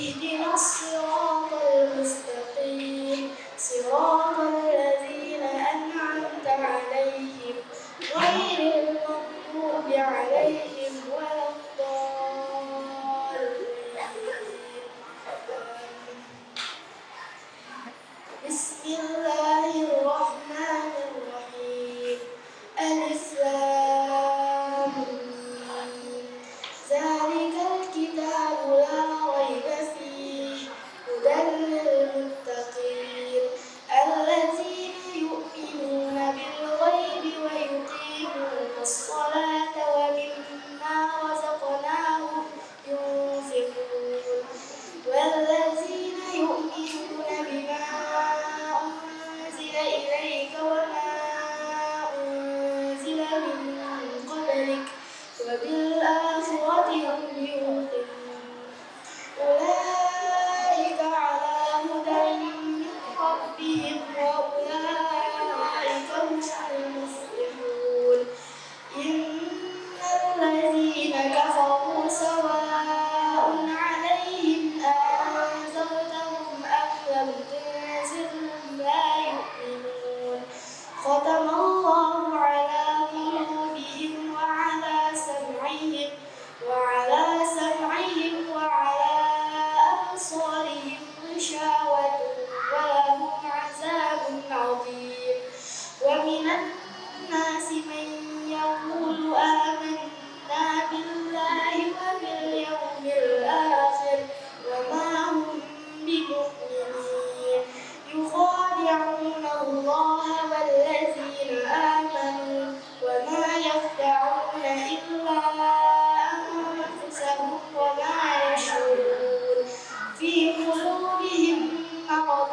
اهدنا الصراط المستقيم صراط الذين أنعمت عليهم غير المغضوب عليهم ولا الضالين. بسم الله الرحمن الرحيم. ألف لام ميم. ذلك الكتاب لا ريب فيه هدى للمتقين الذين يؤمنون بالغيب ويقيمون الصلاة ومما رزقناهم ينفقون والذين يؤمنون بما أنزل إليك وما أنزل من قبلك وبالآخرة هم يوقنون أولئك على هدى من ربهم وأولئك هم المفلحون. إن الذين كفروا سواء عليهم أنذرتهم أم لم تنذرهم لا يؤمنون. ختم الله على قلوبهم وعلى سمعهم وعلى أبصارهم غشاوة ولهم عذاب عظيم. ومن الناس من يقول آمنا بالله وباليوم الآخر وما هم بمؤمنين يخادعون الله والذين آمنوا وما يخدعون إلا أنفسهم وما يشعرون. في قلوبهم مرض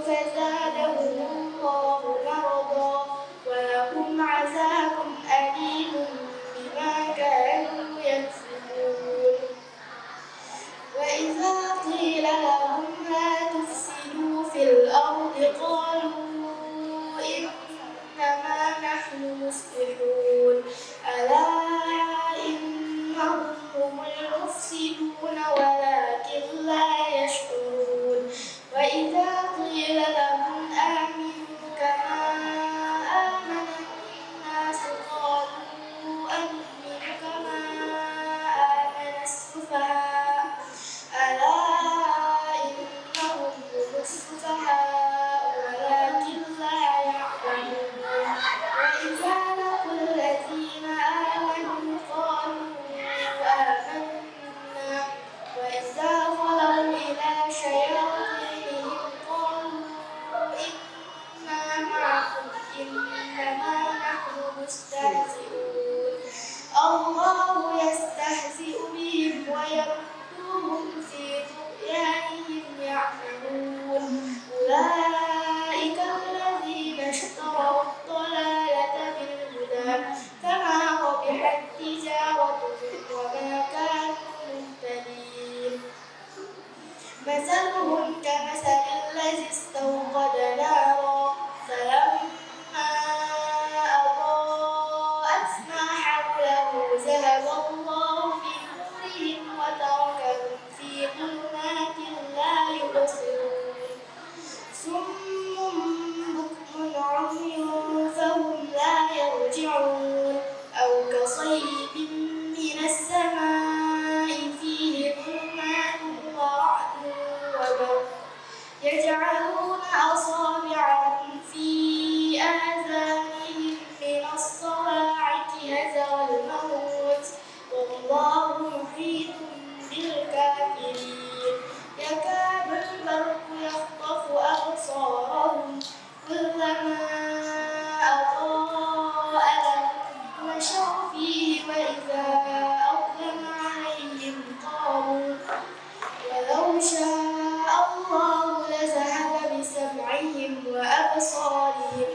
فزادهم الله مرضا ولهم عذاب أليم بما كانوا يكسبون. وإذا قيل لهم لا تفسدوا في الأرض قالوا إنما نحن مصلحون ألا إنهم هم المفسدون ولكن لا يشعرون. وإذا قيل لهم آمنوا كما آمن الناس قالوا أنؤمن كما آمن السفهاء ألا إنهم هم السفهاء ولكن لا يعلمون. وإذا لقوا الذين آمنوا قالوا آمنا وإذا خلوا إلى شياطينهم قالوا إنا معكم إنما نحن مستهزئون. الله يستهزئ بهم ويمدهم في طغيانهم يعمهون. أولئك الذين اشتروا الضلالة بالهدى فما ربحت تجارتهم وما كانوا مهتدين. مثلهم كمثل الذي استوقد نارا فلما أضاءت ما حوله ذهب الله بنورهم وتركهم في ظلمات لا يبصرون. صم بكم عمي فهم لا يرجعون. أو كصيب من السماء فيه ظلمات ورعد وبرق يجعلون أصابعهم في آذانهم من الصواعق حذر الموت والله محيط بالكافرين. يكاد البرق يخطف أبصارهم كلما أضاء لهم مشوا فيه وإذا أظلم عليهم قاموا. ولو شاء الله لذهب بسمعهم وأبصارهم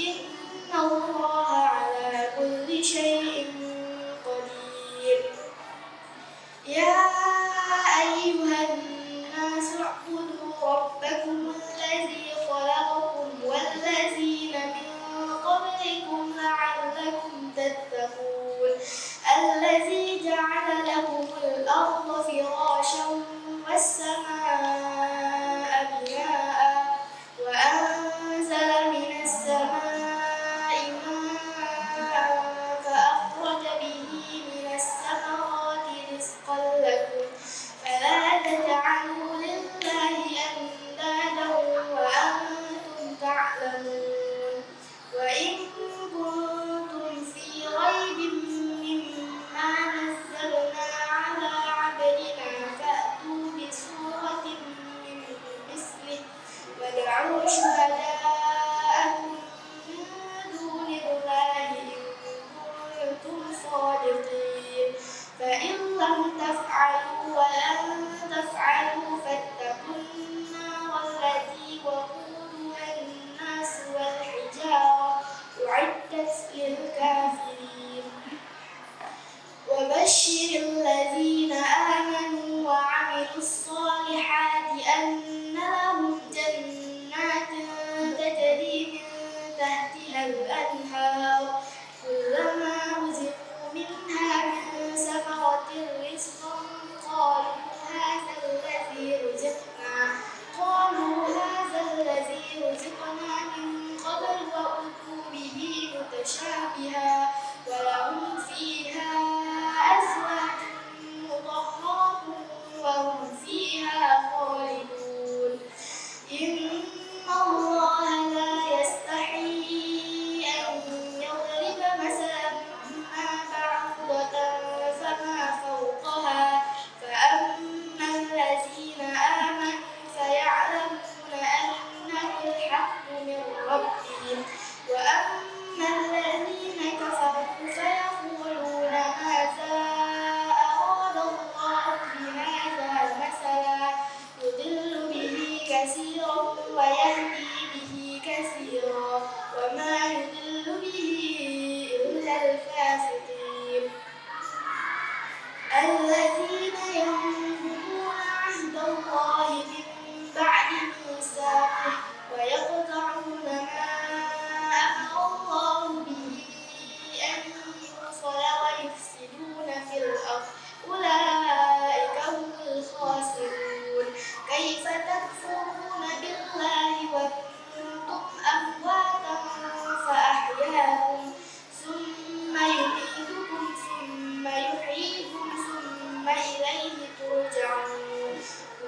إن الله على كل شيء قدير. يا أيها الناس اعبدوا ربكم الذي خلقكم والذين من قبلكم لعلكم تتقون. الذي جعل لكم الأرض فراشا والسماء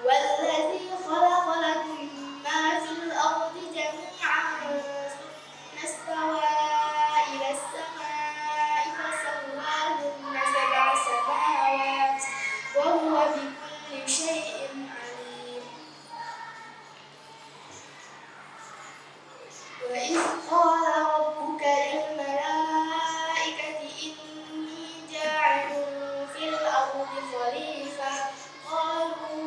والذي خلق لكم ما في الأرض جميعا ثم استوى إلى السماء فسواهن سبع سماوات وهو بكل شيء عليم. وإذ قال ربك للملائكة إني جاعل في الأرض خليفة قالوا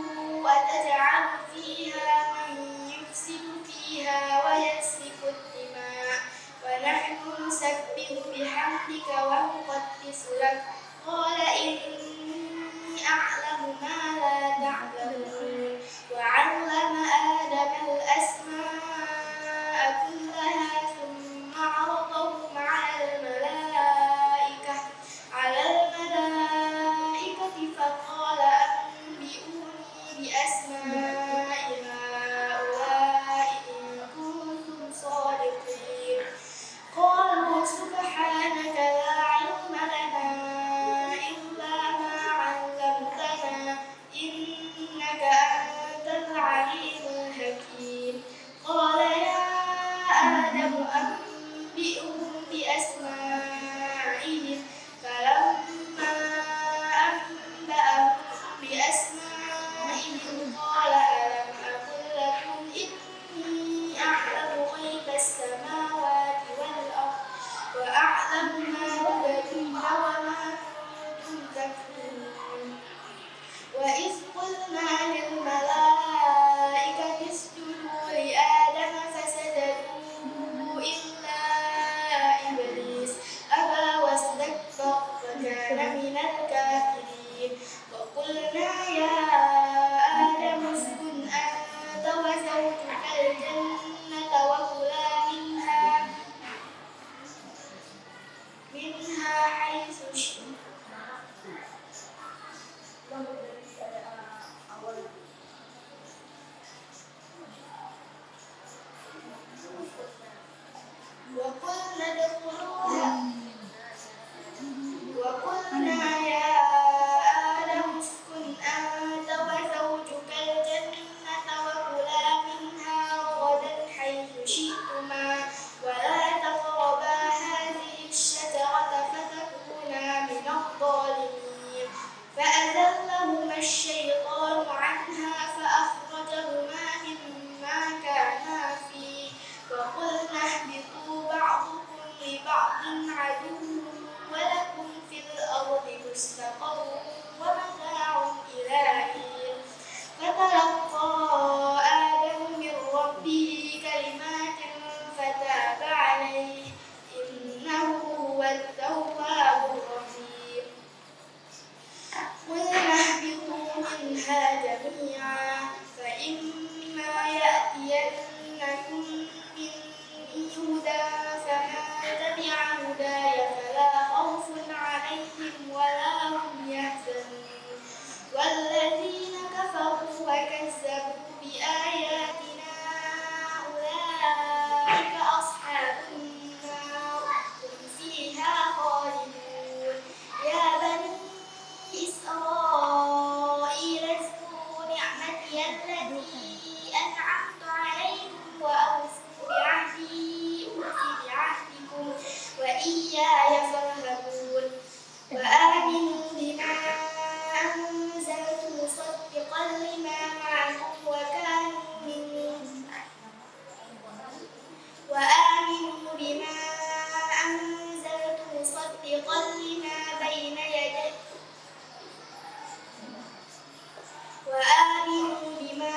أتجعل فيها من يفسد فيها ويسفك الدماء ونحن نسبح بحمدك ونقدس لك قال إني أعلم ما لا تعلمون. وعلم آدم الأسماء كلها ثم عرضهم على الملائكة فقال أنبئوني بأسماء هؤلاء إن كنتم صادقين. قالوا سبحانك لا علم لنا إلا ما علمتنا إنك أنت العليم الحكيم. قال يا آدم أنبئهم بأسمائهم فلما أنبأهم بأسمائهم قال ألم أقل لكم إني أعلم غيب السماوات والأرض وأعلم ما تبدون وما كنتم تكتمون. وإذ قلنا للملائكة اسجدوا لآدم فسجدوا إلا إبليس أبى واستكبر فكان من الكافرين. وقلنا يا آدم اسكن أنت وزوجك الجنة وكلا منها حيث شئتما وقلنا يا آدم اسكن أنت وزوجك الجنة وكلا منها رغدا حيث شئتما ولا تقربا هذه الشجرة فتكونا من الظالمين. فأزلهما الشيطان عنها فأخرجهما مما كانا فيه وقلنا اهبطوا بعضكم لبعض عدو ولكم في الأرض مستقر ومتاع إلى حين. فتلقى آدم من ربه كلمات فتاب عليه إنه هو التواب الرحيم. قلنا اهبطوا منها جميعا فإما يأتينكم مني هدى فمن تبع هداي فلا خوف عليهم ولا هم يحزنون. والذين كفروا وكذبوا بآياتنا أولئك أصحاب النار هم فيها خالدون. يا بني إسرائيل اذكروا نعمتي التي أنعمت عليكم وأوفوا بعهدي أوف بعهدكم وإياي فارهبون. وآمنوا بما أنزلت مصدقا لما معكم وآمنوا بما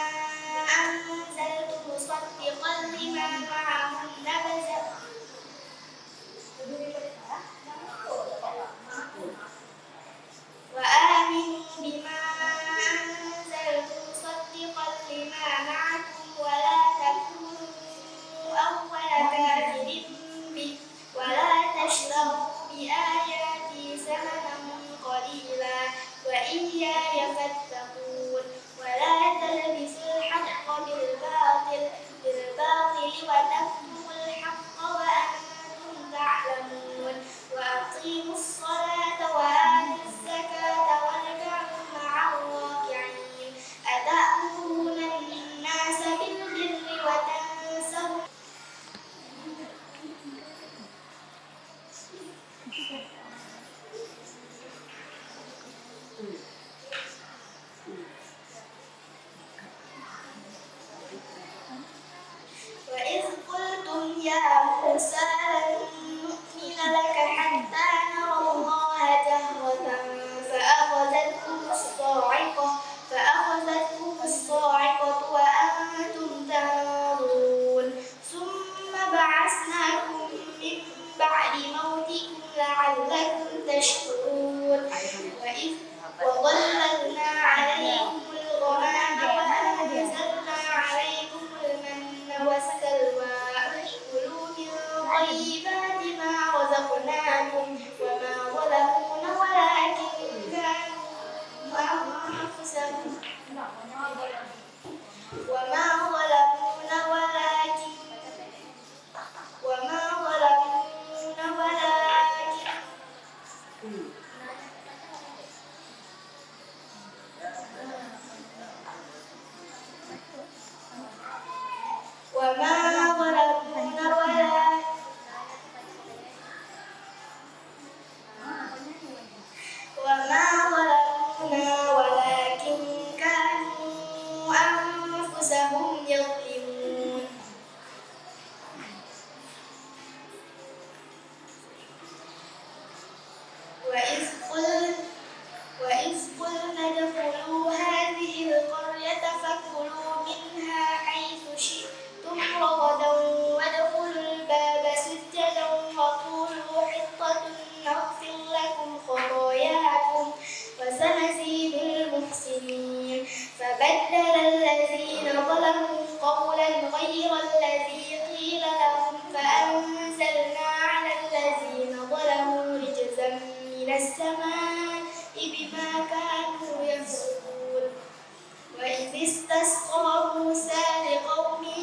فاستسقى موسى لقومه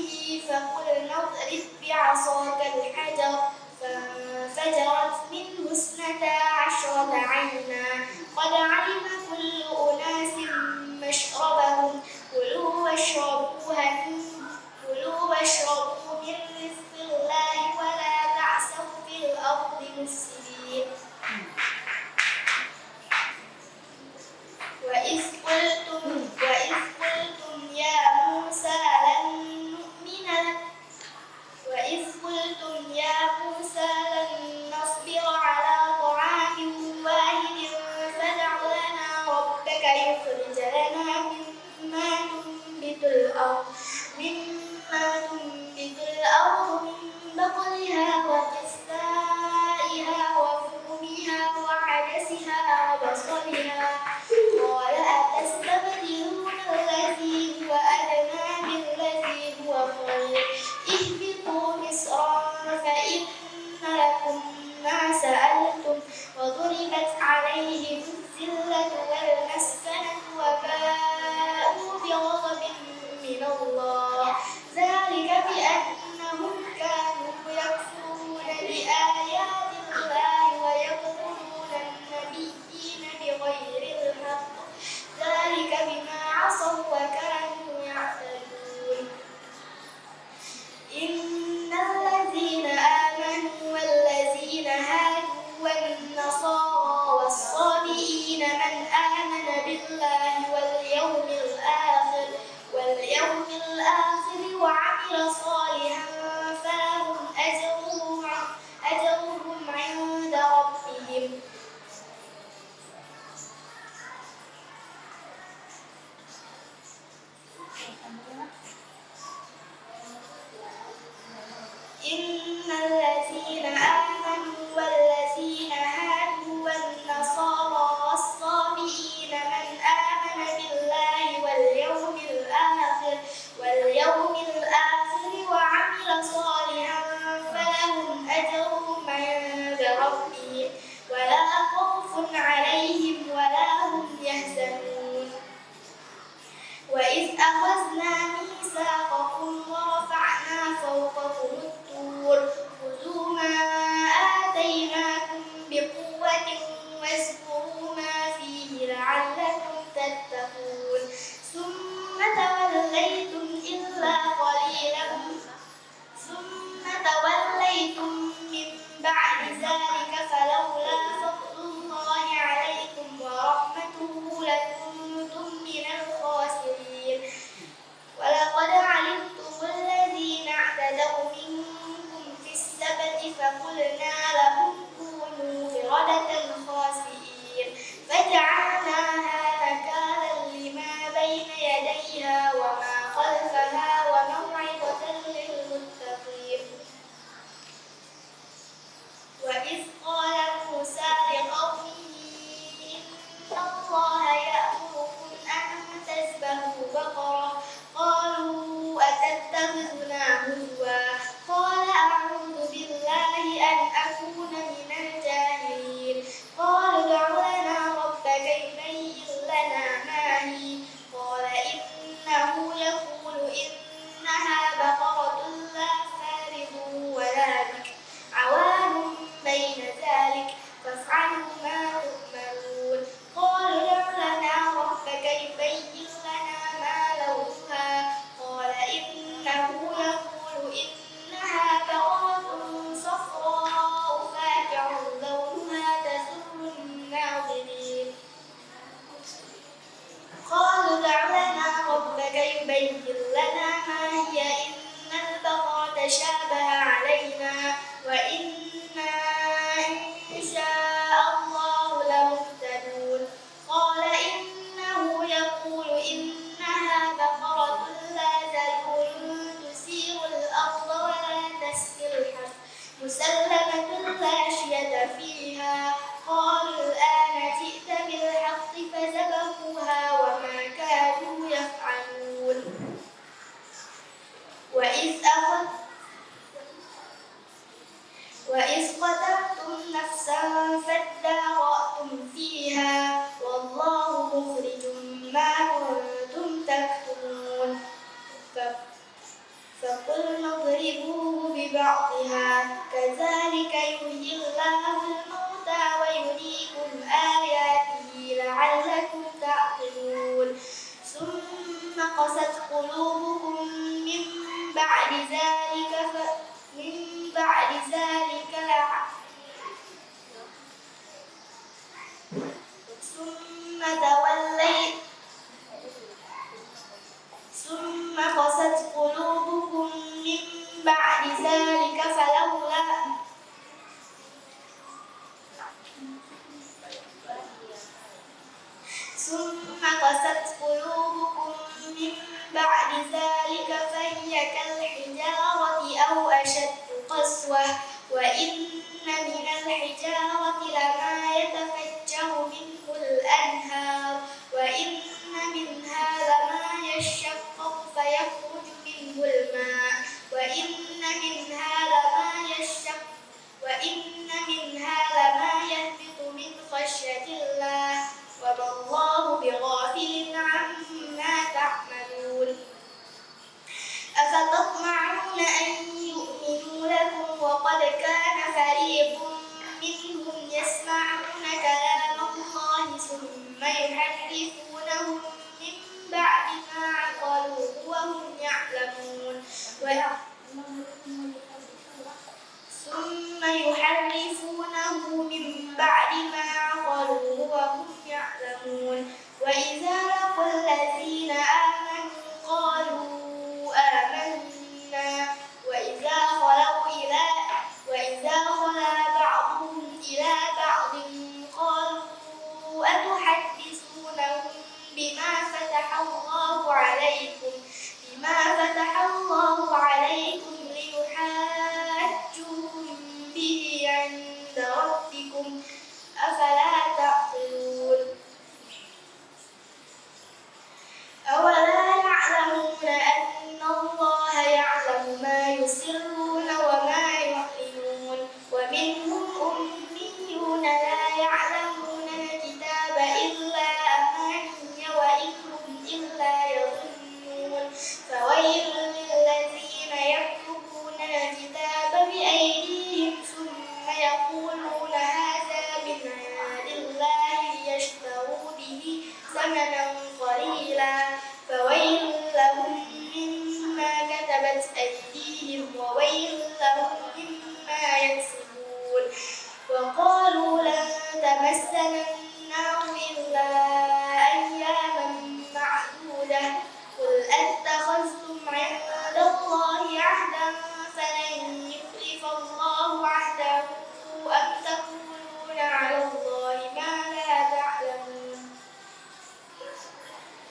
فقلنا اضرب بعصاك الحجر فانفجرت منه 12 عينا قد علم كل أناس مشربهم كلوا واشربوا من رزق الله ولا تعثوا في الأرض مفسدين. وإذ قلتم يا موسى لن نصبر على طعام واحد فادع لنا ربك يخرج لنا مما تنبت الأرض من بقلها وقثائها وفومها وعدسها وبصلها قال أتستبدلون الذي هو أدنى بالذي هو خير اهبطوا مصرا فإن لكم ما سألتم وضربت عليهم الذلة والمسكنة وباءوا بغضب من الله ذلك بأنهم كانوا يكفرون بآيات الله ويقتلون النبيين بغير الحق ذلك بما عصوا وكانوا يعتدون. إن الذين آمنوا والذين هادوا والنصارى والصابئين من آمن بالله واليوم الآخر وعمل صالحا فلهم أجرهم عند ربهم. إن الذين آمنوا والذين هادوا والنصارى والصابئين من آمن بالله واليوم الآخر وعمل صالحا فلهم أجرهم عند ربهم ولا خوف عليهم ولا هم يحزنون. وإذ أخذنا ميثاقكم ورفعنا فوقكم الطور خذوا ما آتيناكم بقوة واذكروا ما فيه لعلكم تتقون ثم توليتم من بعد ذلك فلولا فضل الله عليكم ورحمته لكنتم من الخاسرين. ولقد علمتم الذين اعتدوا منكم في السبت فقلنا لهم كونوا قردة خاسئين فجعلناها نكالا لما بين يديها وما خلفها وموعظة للمتقين. وإذ قال موسى لقومه إن الله يأمركم أن تذبحوا بقرة قالوا أتتخذنا هزوا قال أعوذ بالله أن أكون من الجاهلين. قالوا ادع لنا ربك يبين لنا ما هي قال إنه يقول إنها بقرة لا فارض ولا بكر عوان بين ذلك فافعلوا ما تؤمرون. قالوا ادع لنا ربك يبين لنا ما لونها قال إنه يقول إنها قلوبكم من بعد ذلك ثم قست قلوبكم من بعد ذلك فهي كالحجارة أو أشد قسوة وإن من الحجارة لما يتفجر منه الأنهار وإن منها لما يشقق فيخرج منه الماء وإن منها لما يهبط من خشية الله وما الله بغافل عما تعملون أفتطمعون أن يؤمنوا لكم وقد كان فريق منهم يسمعون كلام الله ثم يحرفونه من بعد ما عقلوه وهم يعلمون وإذا لقوا الذين آمنوا قالوا آمنا وإذا خلا بعضهم إلى بعض قالوا أتحدثونهم بما فتح الله عليكم ليحاجوكم به عند ربكم أفلا تعقلون أولا يعلمون أن الله يعلم ما يسرون وما يعلنون ومنهم أميون لا يعلمون الكتاب إلا أماني وإن هم إلا يظنون فويل للذين يكتبون الكتاب بأيديهم ثم يقولون هذا من عند الله ليشتروا به ثمنا قليلا فويل لهم مما كتبت أيديهم وويل لهم مما يكسبون وقالوا لن تمسنا النار إلا أياما معدودة قل أتخذتم عند الله عهدا فلن يخلف الله عهده أم تقولون على الله ما لا تعلمون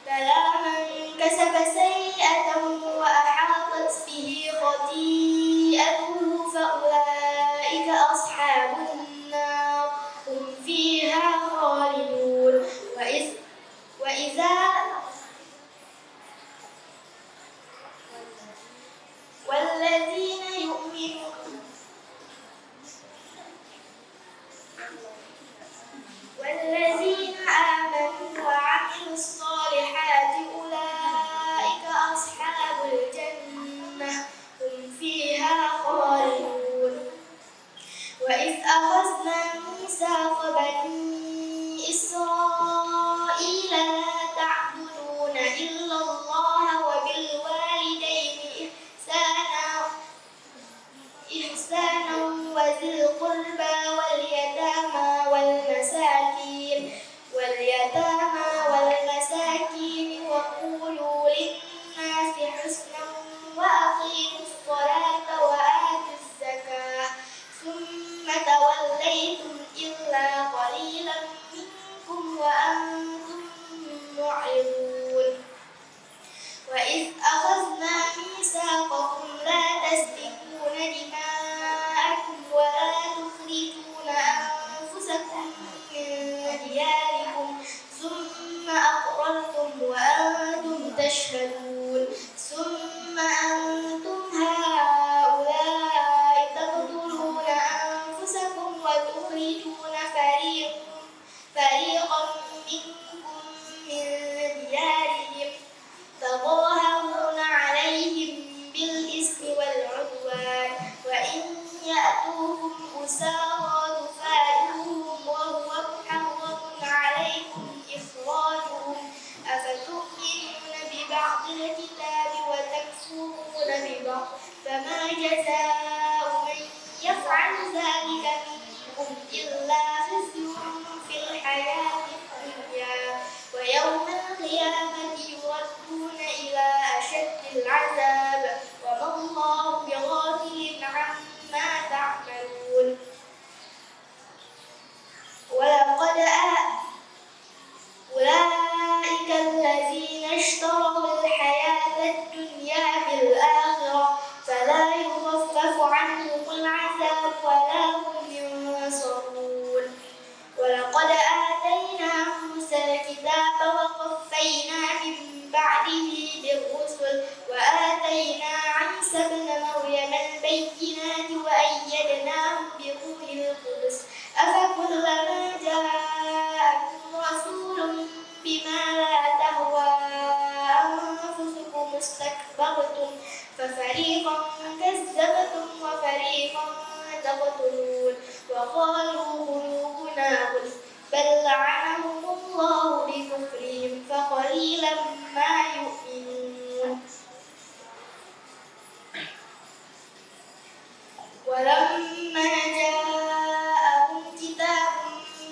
بلى من كسب سيئة وأحاطت به خطيئته فأولئك أصحاب النار هم فيها خالدون والذين آمنوا وعملوا الصالحات أولئك أصحاب الجنة هم فيها خالدون وإذ أخذنا ميثاق بني إسرائيل لا تعبدون إلا الله وبالوالدين إحسانا وذي القربى واليتامى وقولوا للناس حسنا وأقيموا الصلاة وآتوا الزكاة ثم توليتم إلا قليلا منكم وأنتم معرضون وإذ أخذنا ميثاقكم لا تسفكون دماءكم ولا تخرجون أنفسكم من دياركم ثم أقررتم وأنتم تشهدون ثم أنتم هؤلاء تقتلون أنفسكم وتخرجون فريقا منكم من ديارهم تظاهرون عليهم بالإثم والعدوان وإن يأتوكم أسارى تفادوهم وهو محرم عليكم إخراجهم أفتؤمنون ببعض ببعض الكتاب وتكفرون ببعض فما جزاء من يفعل ذلك منكم إلا خزي في الحياة الدنيا ويوم القيامة يردون إلى أشد العذاب وما الله بغافل عما تعملون أولئك الذين اشتروا الحياة الدنيا بالآخرة فلا يخفف عنهم العذاب ولا هم ينصرون ولقد آتينا موسى الكتاب وقفينا من بعده بالرسل وآتينا عيسى ابن مريم البينات وأيدناه بروح القدس أفكلما جاءكم رسول بما لا تهوى أنفسكم استكبرتم ففريقا كذبتم وفريقا تقتلون وقالوا قلوبنا غلف بل لعنهم الله بكفرهم فقليلا ما يؤمنون ولما جاءهم كتاب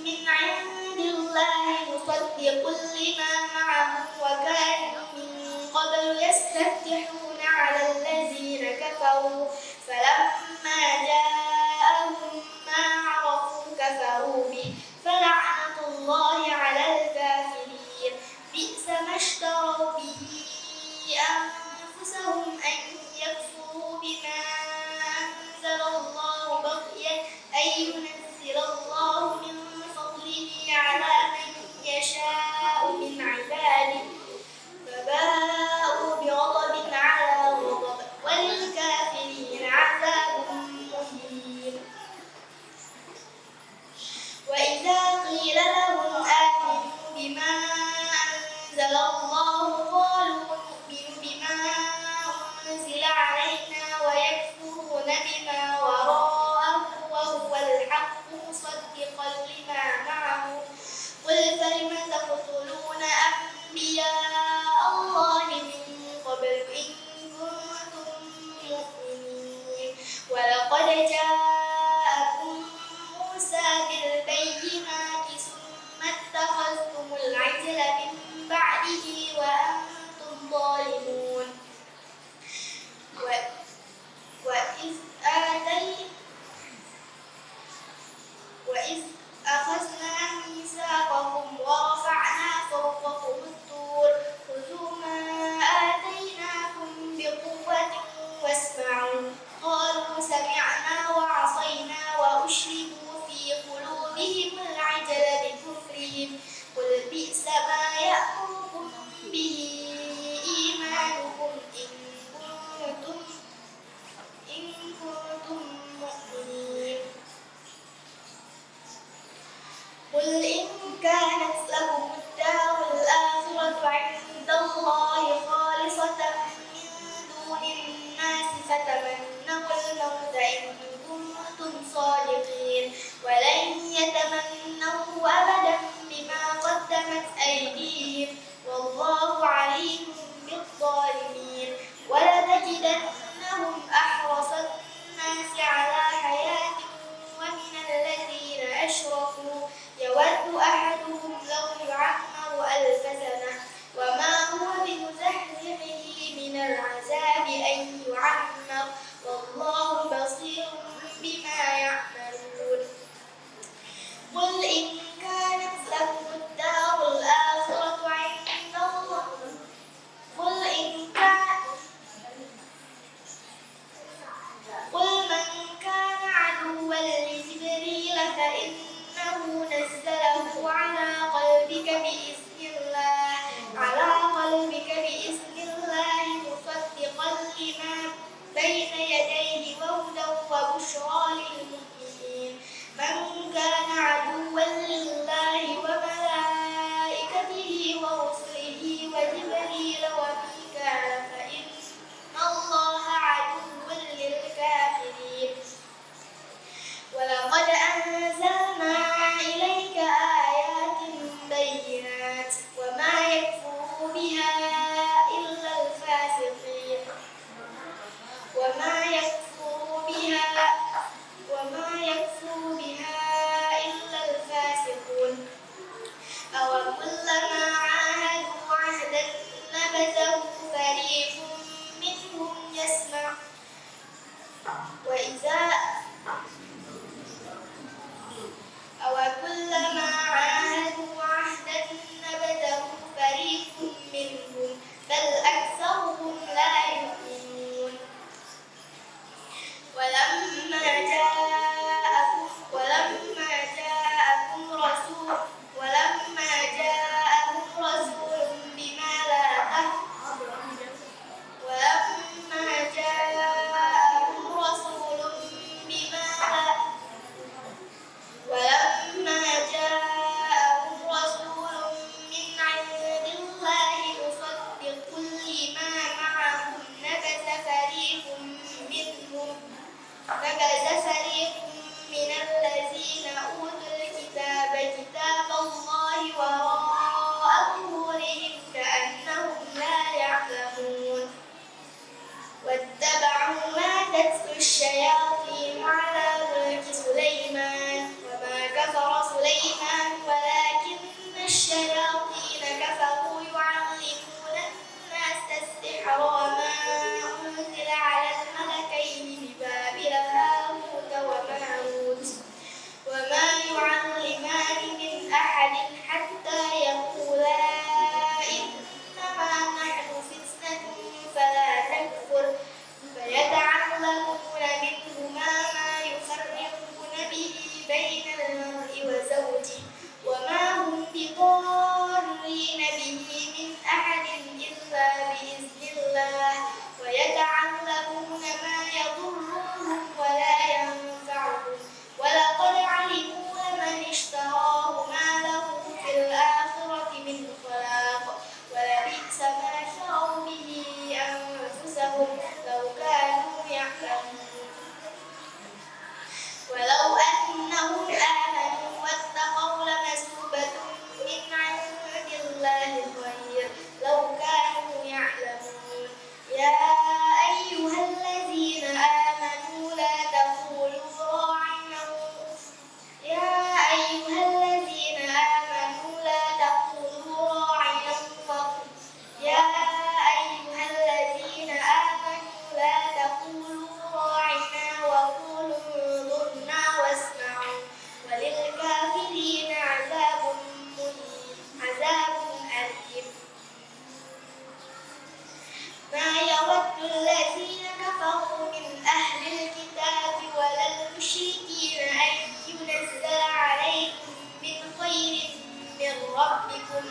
من عند الله مصدق لما معهم وكانوا من قبل يستفتحون على الذين كفروا فلما جاءهم ما عرفوا كفروا به فلعنة الله على الكافرين بئس ما اشتروا به أنفسهم أن يكفروا بما أنزل الله بغيا أن ينزل الله من فضله على من يشاء من عباده فباءوا بغضب على غضب وللكافرين عذاب مهين وإذا قيل لهم آمنوا بما أنزل الله قالوا نؤمن بما أنزل علينا ويكفرون بما وراءه وهو الحق مصدقا لما معهم قل فلم تقتلون أنبياء الله من قبل إن كنتم مؤمنين ولقد جاءكم موسى بالبينات ثم اتخذتم العجل من بعده وأنتم ظالمون وإذ أخذنا ميثاقكم ورفعنا فوقكم الطور خذوا ما آتيناكم بقوة واسمعوا قالوا سمعنا وعصينا وأشربوا في قلوبهم العجل بكفرهم قل بئس ما يأمركم به فريق منهم يسمع وإذا أوكلما عاهدوا عهدا نبذه فريق منهم بل أكثرهم لا يؤمنون ولما جاءهم رسول بما لا ولما جاءهم رسول من عند الله مصدق لما معهم نبذ فريق من الذين أوتوا الكتاب كتاب الله وراء ظهورهم كأنهم لا يعلمون واتبعوا ما تتلو الشياطين على ملك سليمان وما كفر سليمان ولكن الشياطين كفروا يعلمون الناس السحر وما أنزل على الملكين ببابل هاروت وماروت وما يعلمان من أحد حتى يقولا إنما نحن فتنة فلا تكفر فيتعلمون منهما ما يفرقون به بين المرء وزوجه وما هم بضارين به من أحد إلا بإذن الله ويتعلمون ما يضرهم ولا ينفعهم ولقد علموا لمن اشتراه ما له في الآخرة من خلاق ولبئس ما شروا به أنفسهم لو كانوا يعلمون ولو أنهم آمنوا واتقوا لمثوبة من عند الله خير لو كانوا يعلمون يا أيها الذين آمنوا لا تقولوا راعنا وقولوا انظرنا واسمعوا وللكافرين عذاب أليم ما يود الذين كفروا من أهل الكتاب ولا المشركين أن ينزل عليكم من خير من ربكم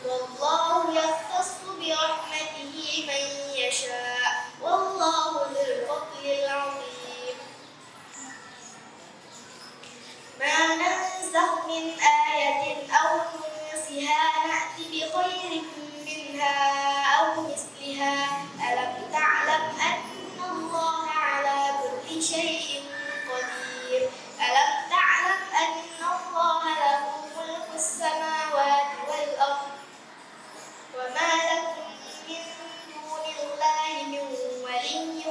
والله يختص برحمته من يشاء والله ذو الفضل العظيم ما ننسخ من آية أو ننسها نأت بخير منها أو مثلها ألم تعلم أن الله على كل شيء قدير ألم تعلم أن الله له ملك السماوات والأرض وما لكم من دون الله من ولي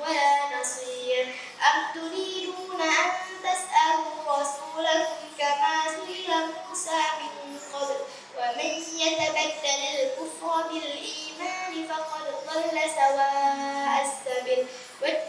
ولا نصير أم تريدون أن تسألوا رسولكم كما سئل موسى من قبل ومن يتبدل الكفر بالإيمان فقد ضل سواء السبيل ود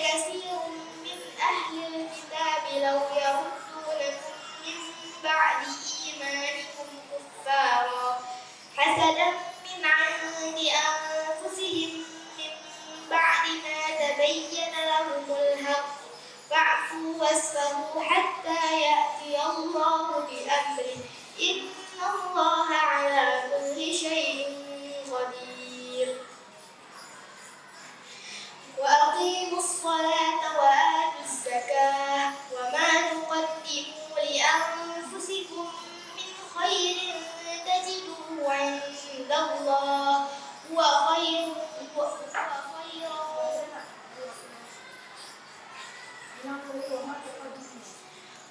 كثير من أهل الكتاب لو يردونكم من بعد إيمانكم كفارا حسدا من عند أنفسهم من بعد ما تبين لهم الحق فاعفوا واصفحوا حتى يأتي الله بأمره إن الله على كل شيء قدير وأقيموا الصلاة وآتوا الزكاة وما تقدموا لأنفسكم من خير تجدوه عند الله هو خير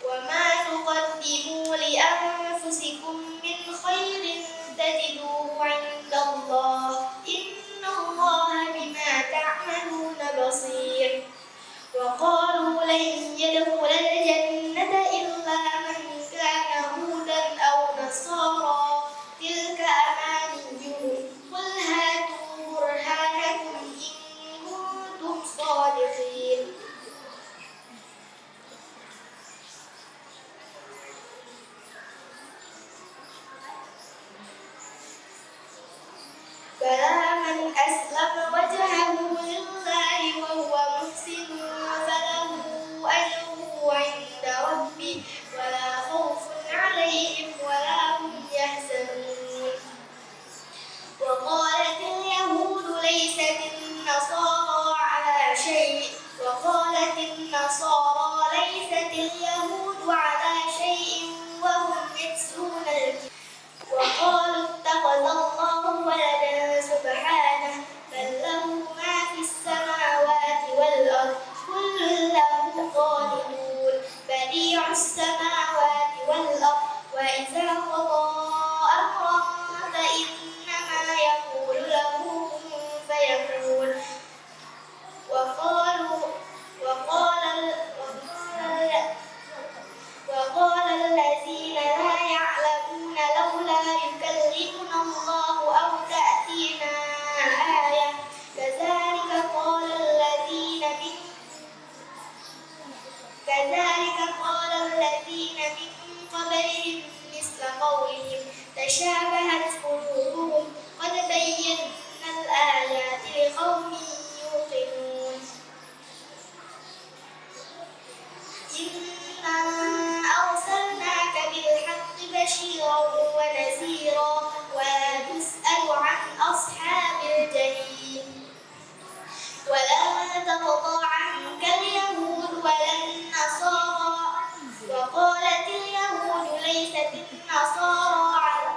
وما تقدموا لأنفسكم من خير تجدوه عند الله إن الله بما تعملون بصير وقالوا لن يدخل الجنة إلا من كان هودا أو نصارى تلك أمانيهم قل هاتوا برهانكم إن كنتم صادقين بلى من أسلم وجهه لله وهو محسن فله أجره عند ربه ولا خوف عليهم ولا هم يحزنون وقالت اليهود ليست النصارى على شيء وقالت النصارى ليست اليهود على شيء وهم يتلون الكتاب وقالوا اتخذ الله ولدا سبحانه بل له ما في السماوات والأرض كل له قانتون بديع السماوات والأرض وإذا قضى أمرا فإنما يقول له كن فيكون وقال الذين لا يعلمون لولا يكلمنا الله أو تأتينا آية كذلك قال الذين من قبلهم مثل قولهم تشابهت قلوبهم قد بينا الآيات لقوم يوقنون إنا أرسلناك بالحق بشيرا ونذيرا ولا تسأل عن أصحاب الجحيم ولن ترضى عنك اليهود ولا النصارى وقالت اليهود ليست النصارى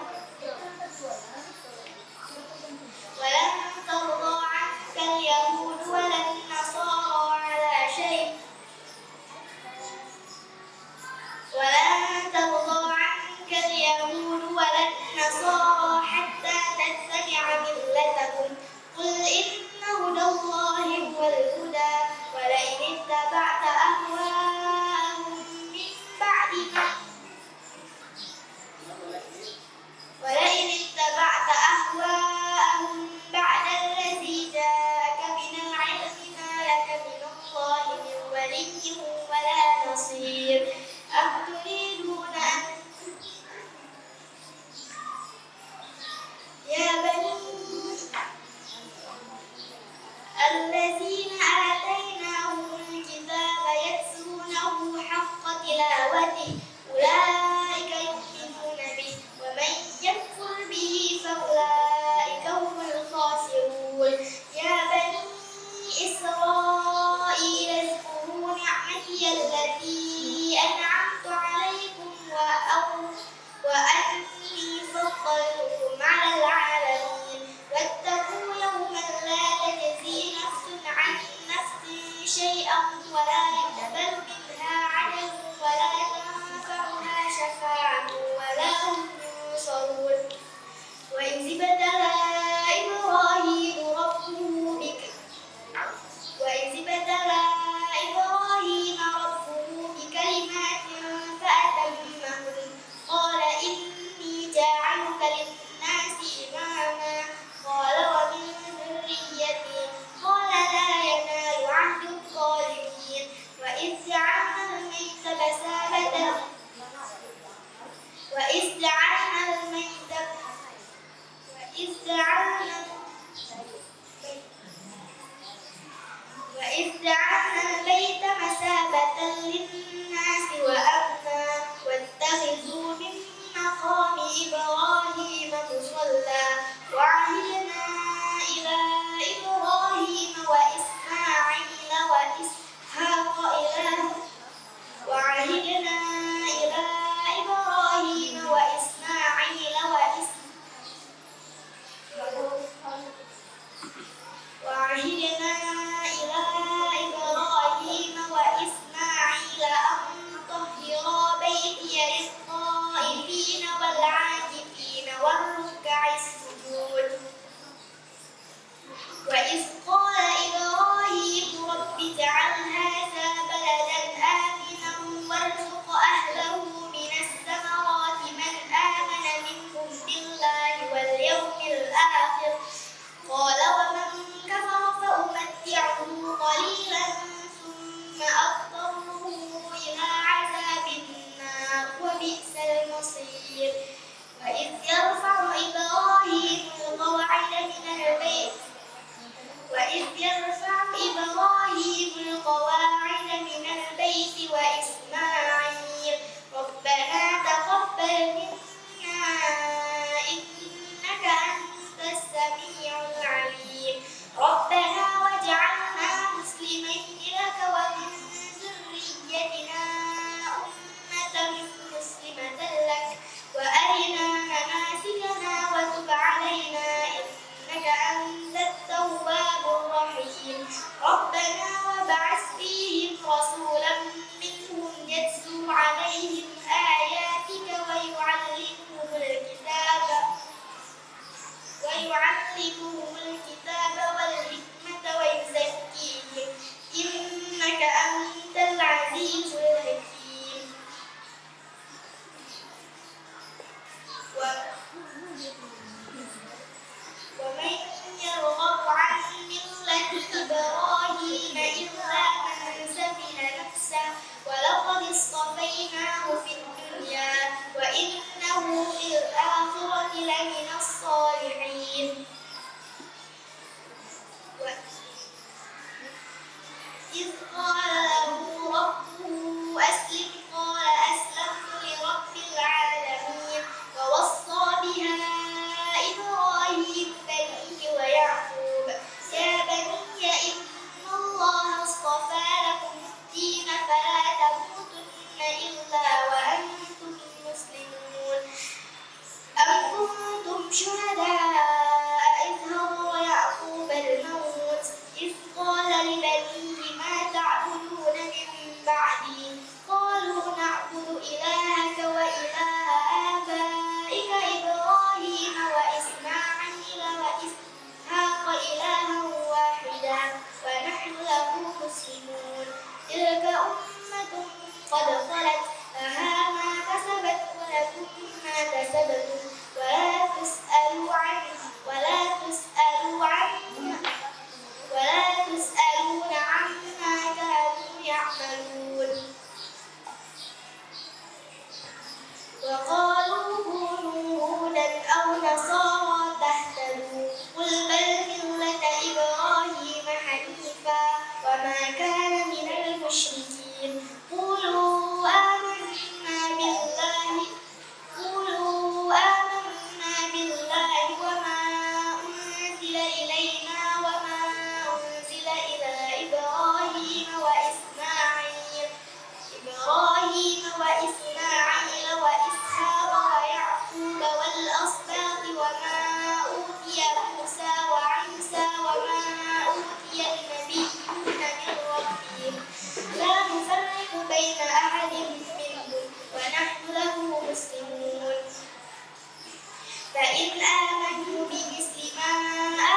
ولن ترضى عنك اليهود ولا النصارى على شيء ولن ترضى عنك اليهود ولا النصارى حتى تتبع ملتهم قل إن هدى الله هو الهدى ولئن اتبعت أهواءهم بعد الذي جاءك من العلم ما لك من الله من ولي ولا نصير أم تريدون أن يا بني الذين آتيناهم الكتاب يتلونه حق تلاوته أولئك يؤمنون به ومن يكفر به فأولئك هم الخاسرون يا بني إسرائيل اذكروا نعمتي التي أنعمت عليكم وأني فضلتكم على العالمين واتقوا يوما لا تجزي نفس عن نفس شيئا ولا يقبل منها عدل ولا تنفعها شفاعة ولا هم ينصرون وإذ ابتلى إبراهيم ربه بكلمات فأتمهن قال إني جاعلك للناس إماما قال ومن ذريتي قال لا ينال عهد الظالمين وإذ جعلنا الميت مثابة للناس وأمنا واتخذوا من مقام إبراهيم مصلى وعهدنا إلى إبراهيم وإسماعيل وإسحاق أن طهرا بيتي للطائفين والعاكفين والركع السجود إذ قال له ربه أسلم قال أسلمت لرب العالمين ووصى بها إبراهيم بنيه ويعقوب يا بني إن الله اصطفى لكم الدين فلا تموتن إلا وأنتم مسلمون أم كنتم شهداء إذ حضر يعقوب الموت إذ قال لبنيه ما تعبدون من بعدي قالوا نعبد إلهك وإله آبائك إبراهيم وإسماعيل وإسحاق إلها واحدا ونحن له مسلمون تلك أمة قد خلت لها ما كسبت ولكم ما كسبتم ولا تسألون عما كانوا يعملون وقالوا كونوا هودا أو نصارى تهتدوا قل بل ملة إبراهيم حنيفا وما كان من المشركين قولوا آمنا بالله وما أنزل إلينا وما أنزل إلى إبراهيم وإسماعيل وإسحاق ويعقوب والأسباط وما أوتي موسى وعيسى وما أوتي النبيون من ربهم لا نفرق بين أحد منهم ونحن له مسلمون فإن آمنوا بمثل ما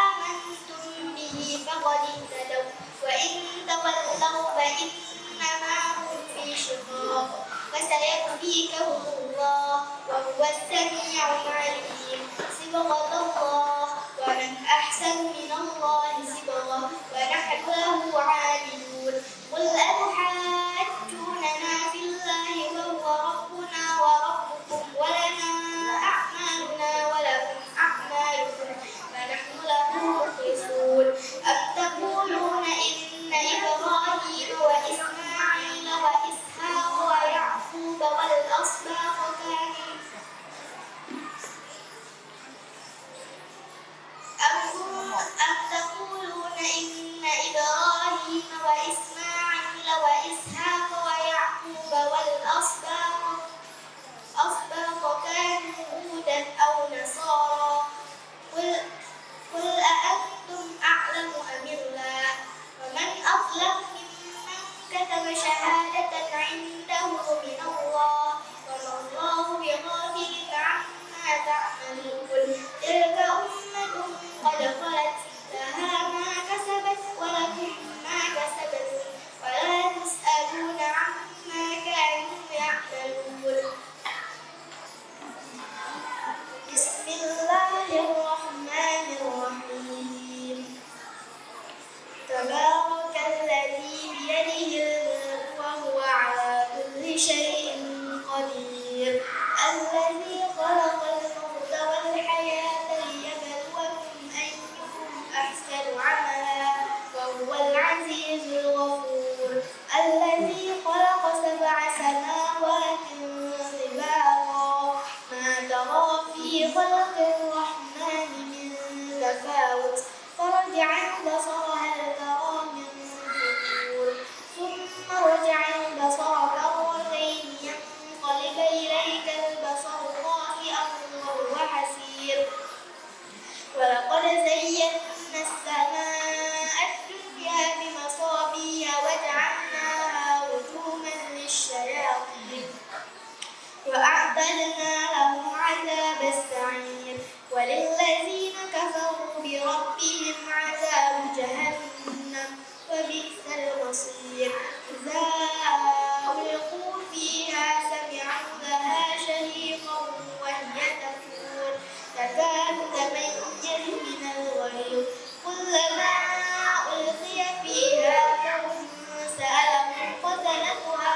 آمنتم به فقد اهتدوا وإن تولوا فإنما هم في شقاق فسيكفيكهم الله وهو السميع العليم صبغة الله ومن أحسن من الله صبغة ونحن له عابدون قل أتحاجوننا في الله وهو ربنا وربكم ولنا أعمالنا ولكم أعمالكم ونحن له مخلصون أم تقولون إن إبراهيم وإسماعيل وإسحاق ويعقوب والأسباط أم تقولون إن إبراهيم وإسماعيل وإسحاق ويعقوب والأسباط كانوا هودا أو نصارى قل أأنتم أعلم أم الله ومن أظلم ممن كتم شهادة عنده من الله وما الله بغافل عما تعملون تلك أمة قد خلت لها ما كسبت ولكم ما كسبتم ولا تسألون عما كانوا يعملون بسم الله الرحمن الرحيم تبارك الذي بيده الملك وهو على كل شيء قدير الذي خلق الموت والحياة ليبلوكم أيكم أحسن عملا وهو العزيز الغفور الذي خلق 7 سماوات طباقا ما ترى في خلق الرحمن من تفاوت فرجع البصر هل ترى من فطور ثم رجع البصر كرتين ينقلب إليك البصر خاسئا وهو حسير ولقد زينا السماء الدنيا بمصابيح وجعلناها رجوما للشياطين وأعتدنا لهم عذاب السعير وللذين كفروا بربهم عذاب جهنم وبئس المصير إذا ألقوا فيها سمعوا لها شهيقا وهي تفور تكاد تميز من الغيظ كلما ألقي فيها فوج سألهم قتلتها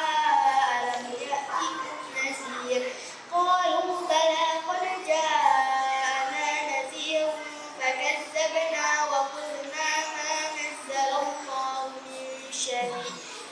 ألم يأتكم نذير قالوا بلى قد جاءنا نذير فكذبنا وقلنا ما نزل الله من شيء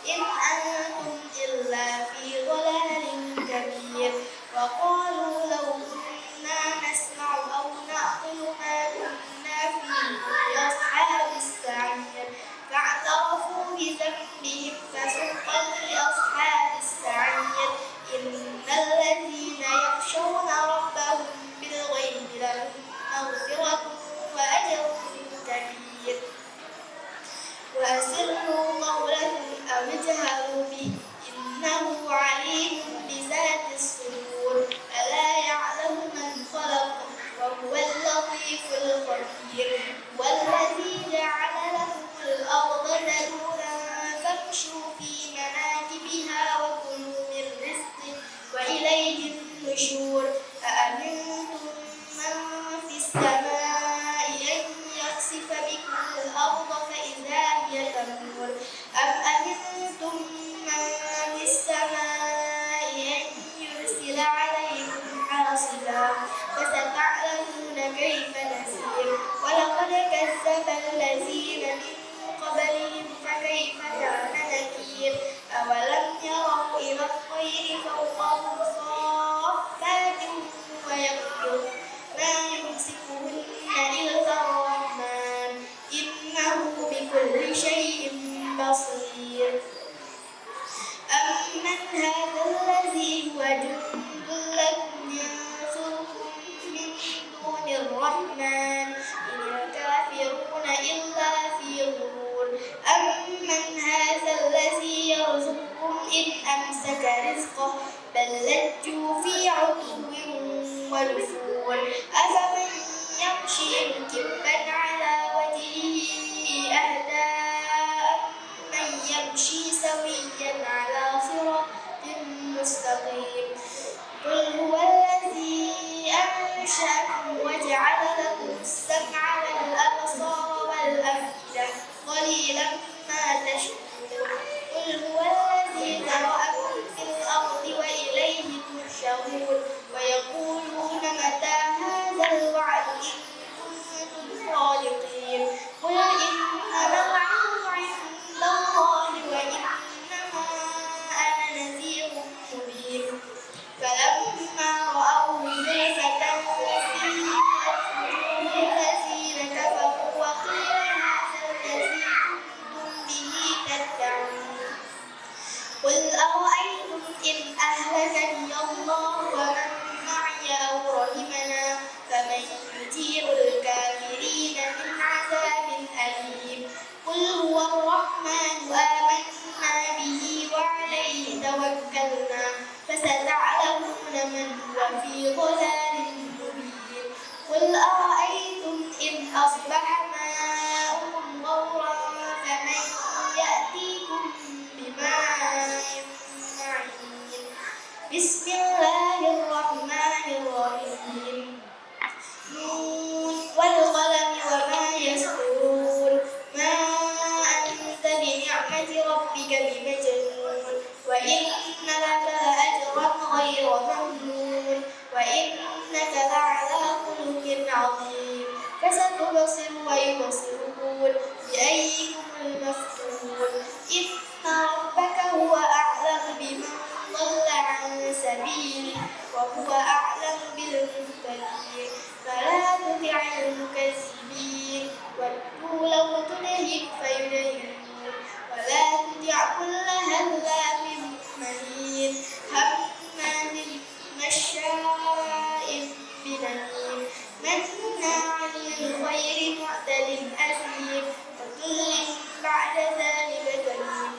إن أنتم إلا في ضلال كبير وقالوا لو كنا نسمع أو نعقل ما كنا في أصحاب السعير فاعترفوا بذنبهم فسحقا لأصحاب السعير إن الذين يخشون ربهم بالغيب لهم مغفرة وأجر كبير وأسروا قولكم أو اجهروا به إنه عليم بذات الصدور ألا يعلم من خلق وهو اللطيف الخبير والذي جعل لكم الأرض ذلولا فامشوا في مناكبها وكلوا من رزقه وإليه النشور أأمنتم من في السماء أن يخسف بكم الأرض فإذا هي تمور أم أمنتم من في السماء أن يرسل عليكم حاصبا فستعلمون كيف نذير ولقد كذب الذين من قبلهم فكيف كان نكير أولم يروا إلى الطير فوقهم صافات ويقبضن ما يمسكهن إلا الرحمن إنه بكل شيء بصير أمن هذا الذي هو جند لكم ينصركم من دون الرحمن إن الكافرون إلا في غرور أمن هذا الذي يرزقكم إن أمسك رزقه بل لجوا في عتو ونفور أفمن يمشي مكبا على وجهه أهدى من يمشي سويا على صراط مستقيم قل هو الذي أنشأكم وجعل لكم السمع والأبصار والأفئدة قليلا ما تشكرون قل هو الذي ذرأكم في الأرض وإليه تحشرون ويقولون متى هذا الوعد إن كنتم صادقين قل إنما العلم عند الله وإنما أنا نذير مبين فلما رأوه زلفة الذين كفروا وقيل هذا الذي كنتم به تدعون قل أرأيتم إن أهلكني الله ومن معي أو رحمنا فمن يجير الكافرين من عذاب أليم قل هو الرحمن آمنا به وعليه توكلنا فستعلمون من هو في ضلال مبين قل أرأيتم إن أصبح ماؤكم غورا فمن يأتيكم بماء معين بسم الله الرحمن الرحيم نون والقلم وما يسطرون ما أنت بنعمة ربك بمجنون وإن لك لأجرا غير ممنون وإنك لعلى خلق عظيم فستبصر ويبصرون بأيكم المفتون إن ربك هو أعلم بمن ضل عن سبيله وهو أعلم بالمهتدين فلا تطع المكذبين ودوا لو تدهن فيدهنون ولا تطع كل هلاف مهين هماز مشاء بنميم مناع للخير معتد أثيم عتل بعد ذلك زنيم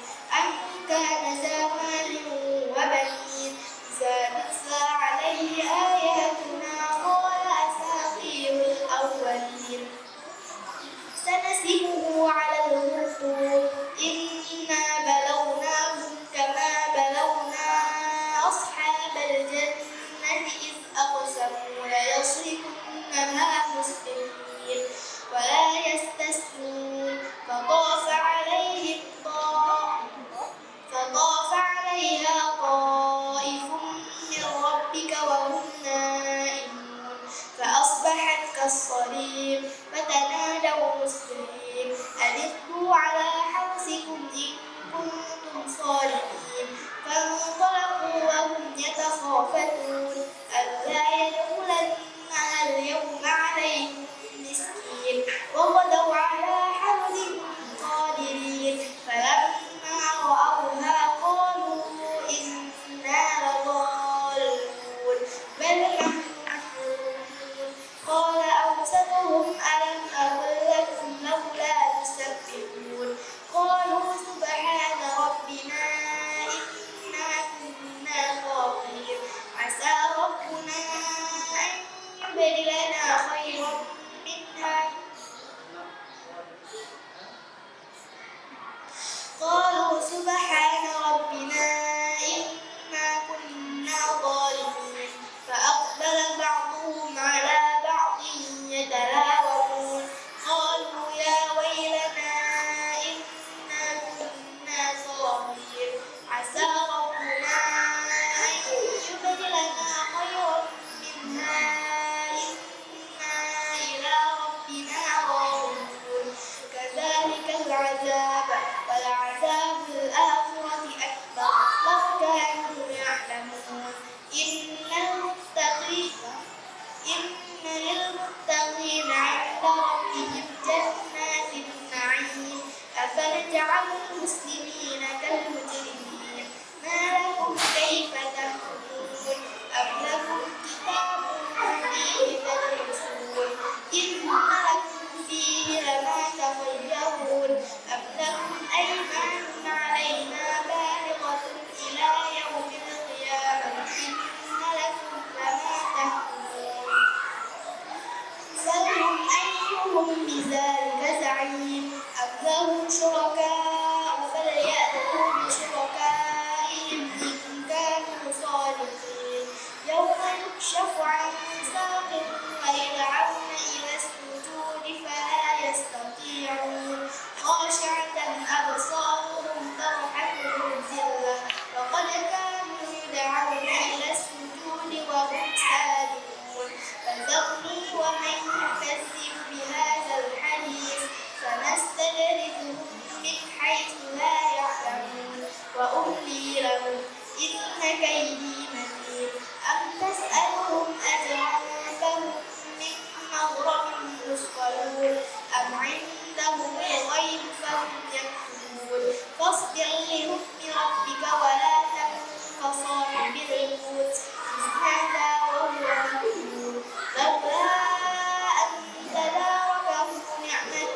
إن كيدي متين أم تسألهم أجرا فهم من مغرم مثقلون أم عندهم الغيب فهم يكتبون فاصبر لحكم ربك ولا تكن كصاحب الحوت إذ نادى وهو مكذوب لولا أن تداركه نعمة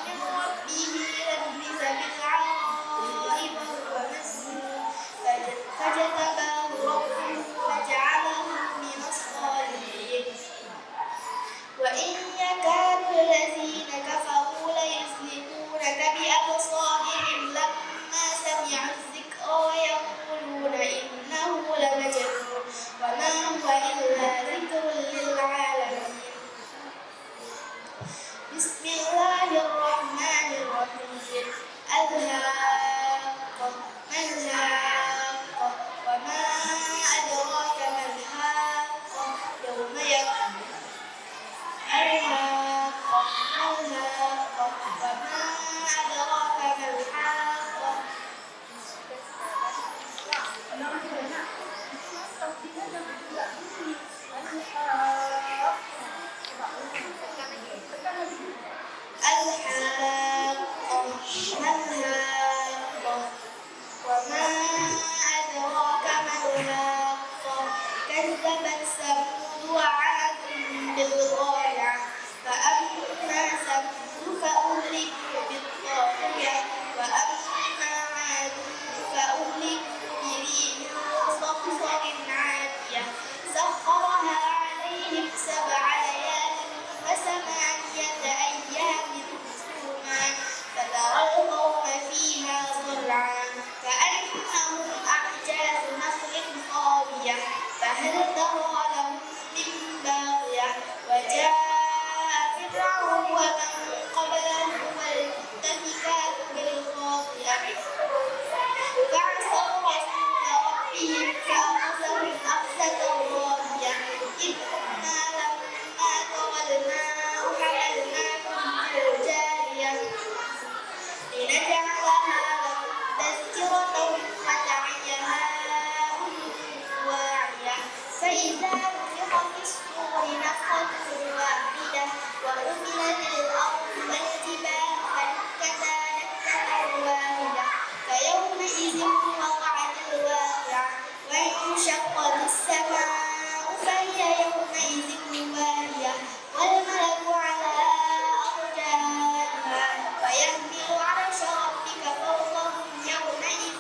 من ربه للبث بالعراء وهو مسجون فاجتباه ربه فجعله من الصالحين وإن يكاد الذين كفروا ليزلقونك بأبصارهم لما سمعوا الذكر ويقولون إنه لمجنون وما هو إلا ذكر للعالمين بسم الله الرحمن الرحيم الحاقة ما الحاقة وما أدراك ما الحاقة يوم يكون الحاقة ما الحاقة وما أدراك ما الحاقة وما أدراك ما الحاقة كذبت ثمود وعاد بالقارعة فأما ثمود فأهلكوا بالطاغية وأما عاد فأهلكوا بريح صرصر عاتية سخرها عليهم 7 ليال وثمانية أيام حسوما فترى القوم فيها صرعا كأنهم أعجاز نخل خاوية فهل ترى لهم من باقية وجاء فرعون ومن قبله والمؤتفكات بالخاطئة فعصوا رسول ربهم فأخذهم أخذة رابية إنا لما طغى الماء حملناكم في الجارية لنجعلها لكم تذكرة وتعيها أذن واعية فإذا نفخ في الصور نفخة واحدة وحملت الأرض والجبال فدكتا دكة واحدة فيومئذ وقعت الواقعة وانشقت السماء فهي يومئذ واهية والملك على أرجائها ويحمل عرش ربك فوقهم يومئذ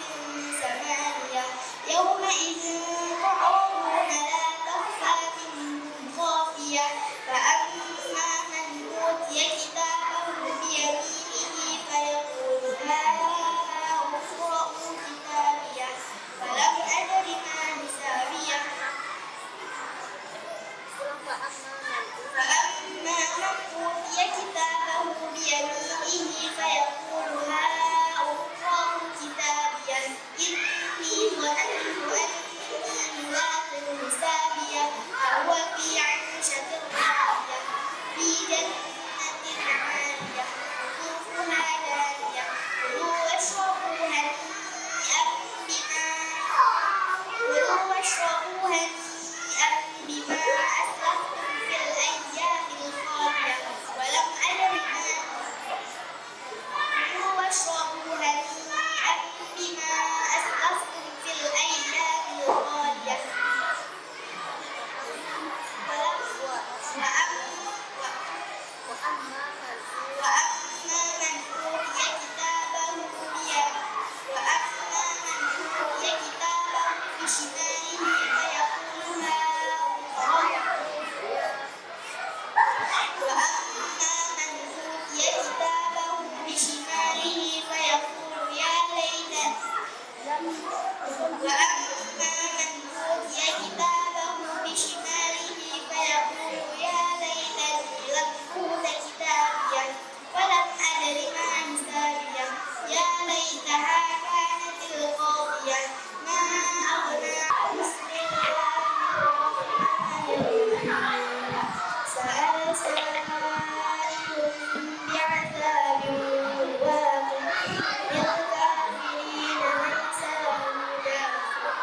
8 يومئذ تعرضون لا تخفى منكم خافية فأما من أوتي كتابه بيمينه فيقول هاؤم اقرءوا كتابيه فلم أدر ما حسابيه فأما من أوتي كتابه بيمينه فيقول هاؤم اقرءوا كتابيه إني ظننت أني ملاق حسابيه فهو في عيشة راضية في جنة عالية قطوفها دانية كلوا واشربوا هنيئا بما أسلفتم في الأيام الخالية ولم أدر كلوا واشربوا هنيئا بما أسلفتم في الأيام الخالية وأما من أوتي كتابه بشماله فيقول هاؤم اقرءوا يا ليتني لم أوت كتابيه ولم أدر ما حسابيه يا ليتها كانت القاضية ما أغنى بسم الله الرحمن الرحيم سأل سائل بعذاب واقع للكافرين ليس له دافع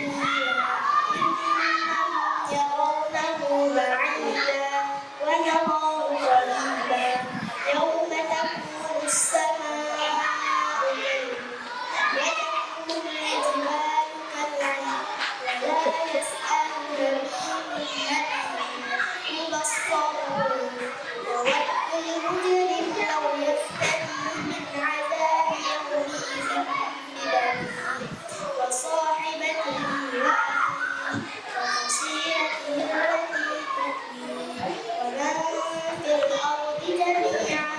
جميلا إنهم يرونه بعيدا ونراه قريبا يوم تكون السماء وتكون الجبال كالعهن ولا يسأل حميم يبصرون يود المجرم لو يفتدي من عذاب يومئذ ببنيه وصاحبته وأخيه وفصيلته التي تؤويه ومن في الأرض جميعا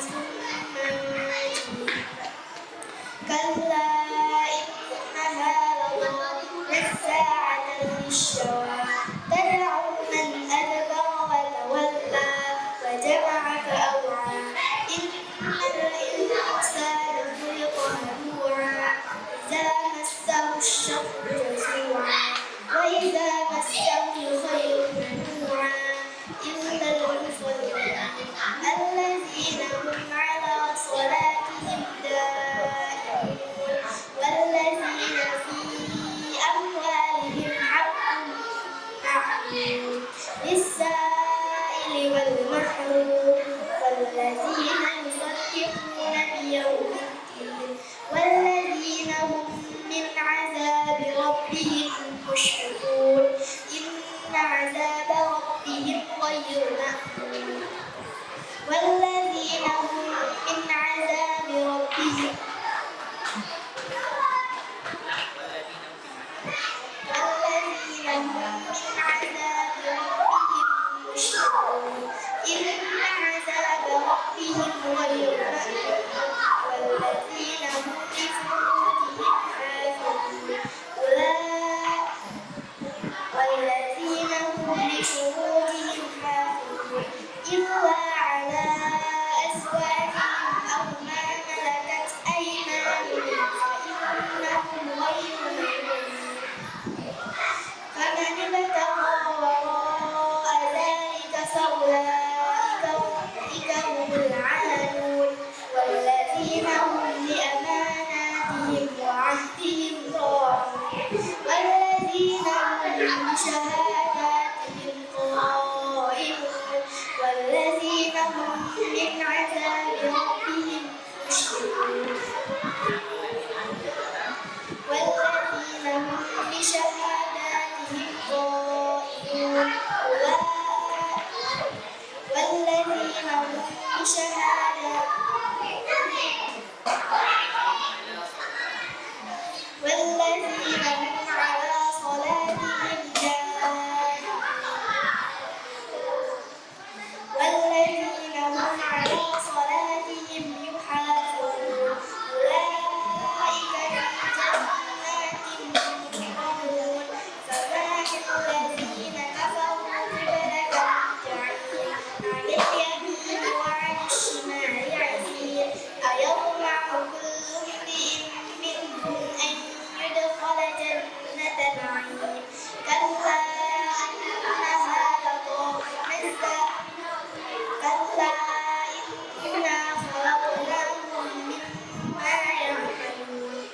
ثم ينجيه كلا إنها لظى نزاعة للشوى تدعو من أدبر وتولى وجمع فأوعى إن الإنسان خلق هلوعا إذا مسه الشر جزوعا وإذا مسه الخير منوعا إلا المصلين الذين هم على صلاتهم دائمون والذين في أموالهم حق معلوم للسائل والمحروم والذين يصدقون بيوم الدين والذين هم من عذاب ربهم مشفقون إن عذاب ربهم غير مأمون والذين هم من عذاب ربهم والذين هم من عذاب ربهم مشفقون إن عذاب ربهم غير مأمون والذين هم لفروجهم حافظون والذين هم لفروجهم حافظون إلا على أزواجهم أو ما ملكت أيمانهم فإنهم غير ملومين فمن ابتغى وراء ذلك فأولئك هم العادون والذين هم لأماناتهم وعهدهم راعون والذين هم بشهاداتهم قائمون والذين هم من عذاب ربهم مشفقون والذين هم بشهاداتهم قائمون والذين هم والذين هم على صلاتهم دائمون والذين هم على صلاتهم يحافظون أولئك في جنات مكرمون فبشر الذين كفروا قبلك مهطعين عن اليمين وعن الشمال عزين أيطمع كل امرئ منهم أن يدخل جنة نعيم كلا إنها لظى كلا إنا خلقناهم مما يعملون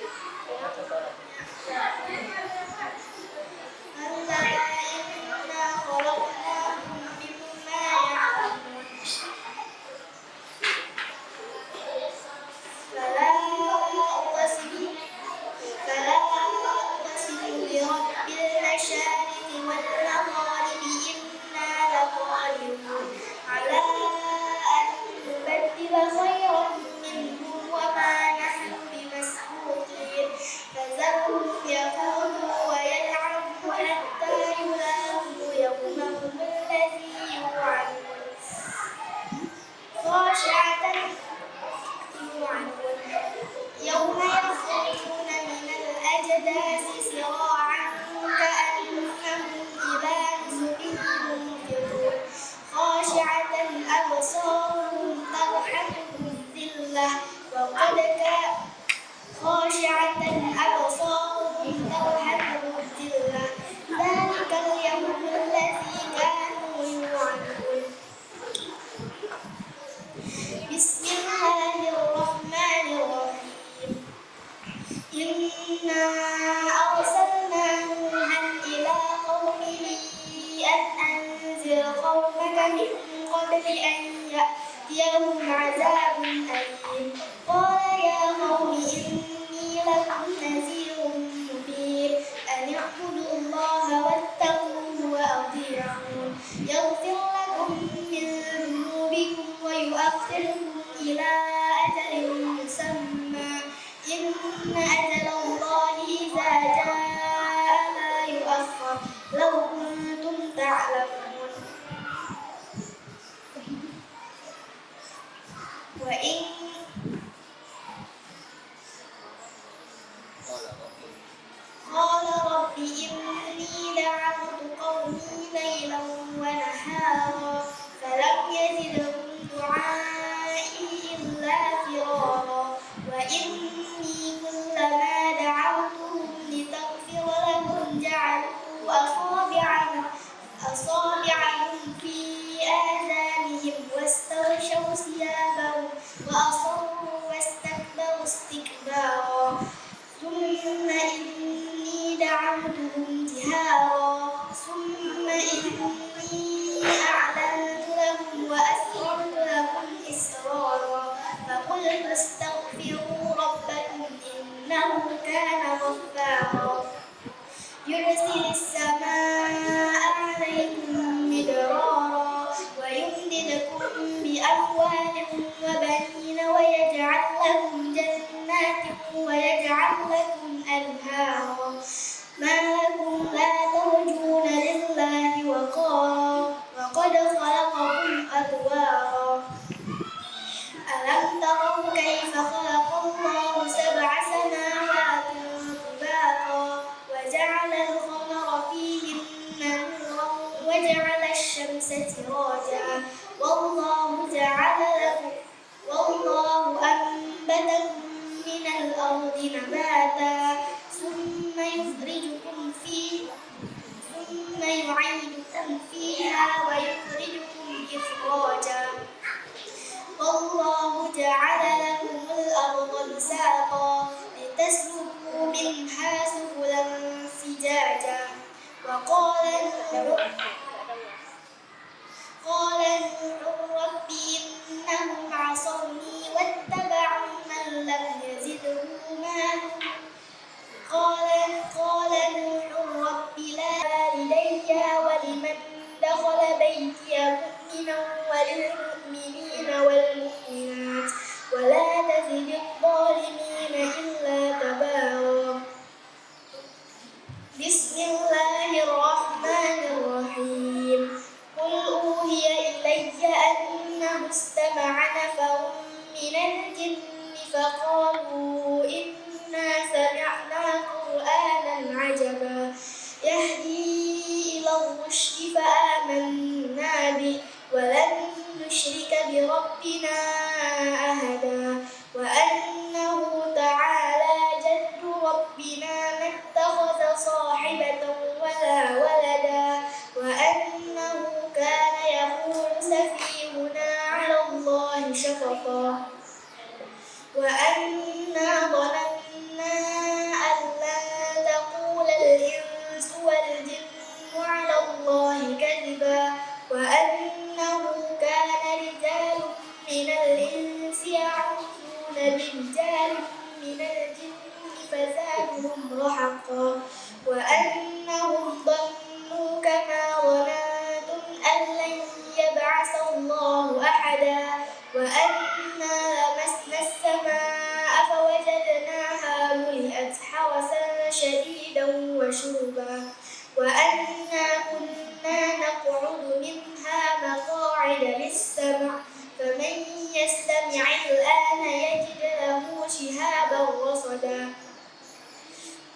كلا إنا خلقناهم مما يعملون فلا أقسم برب المشارق والمغارب إنا لقادرون على أن نبدل خيرا منهم وما نحن بمسبوقين فذرهم يخوضوا ويلعبوا حتى يلاقوا يومهم الذي يوعدون خاشعة يوم يخرجون من الأجداث سراعا كأنهم إلى نصب منفضون خاشعة أبصارهم ترهقهم ذلة وقد خاشعة أبصارهم ترهقهم ذلة ذلك اليوم الذي كانوا يوعدون بسم الله الرحمن الرحيم إنا أرسلنا يأتيهم عذاب أليم قال يا قوم إني لكم نذير مبين أن اعبدوا الله واتقوه وأطيعون يغفر لكم من ذنوبكم ويؤخركم إلى أجل مسمى إن أجل الله إذا جاء لا يؤخر لو كنتم تعلمون وإن قال رب إني دعوت قومي ليلا ونهارا فلم يزدهم دعائي إلا فرارا وإني كلما دعوتهم لتغفر لهم جعلوا أصابعهم في آذانهم واستغشوا ثيابهم وأصروا واستكبروا استكبارا ثم إني دعوتهم جهارا ثم إني أعلنت لهم وأسررت لهم إسرارا فقلت استغفروا ربكم إنه كان غفارا يرسل السماء عليكم مدرارا ويمددكم بأموال وبنين ويجعل لكم جنات ويجعل لكم أنهارا ما لكم لا ترجون لله وقارا وقد خلقكم أطوارا ألم تروا كيف خلق الله سبع سماوات طباقا وجعل القمر فيهن نورا وجعل الشمس سراجا والله أنبتكم من الأرض نباتا ثم يعيدكم فيها ويخرجكم إخراجا والله جعل لكم الأرض بساطا لتسلكوا منها سبلا فجاجا وقال نوح رب إنهم عصوني واتبعوا من لم يزده ماله قال نوح رب لا والدي ولمن دخل بيتي مؤمنا وللمؤمنين والمؤمنات ولا تزد الظالمين إلا تبارا بسم الله الرحمن الرحيم قل أوحي إلي أنه استمع نفر من الجن فقالوا إنا سمعنا قرآنا عجبا يهدي إلى الرشد فآمنا به ولن نشرك بربنا أحدا وأنه تعالى جد ربنا ما اتخذ صاحبة ولا ولدا وأنه كان يقول سفيهنا على الله شططا وأنا ظننا أن لن تقول الإنس والجن على الله كذبا وأنه كان رجال من الإنس يعوذون برجال من الجن فزادهم رهقا وأنهم ظنوا كما ظننتم أن لن يبعث الله أحدا وأنا لمسنا السماء فوجدناها ملئت حرسا شديدا وشربا وأنا كنا نقعد منها مقاعد للسمع فمن يستمع الآن يجد له شهابا رصدا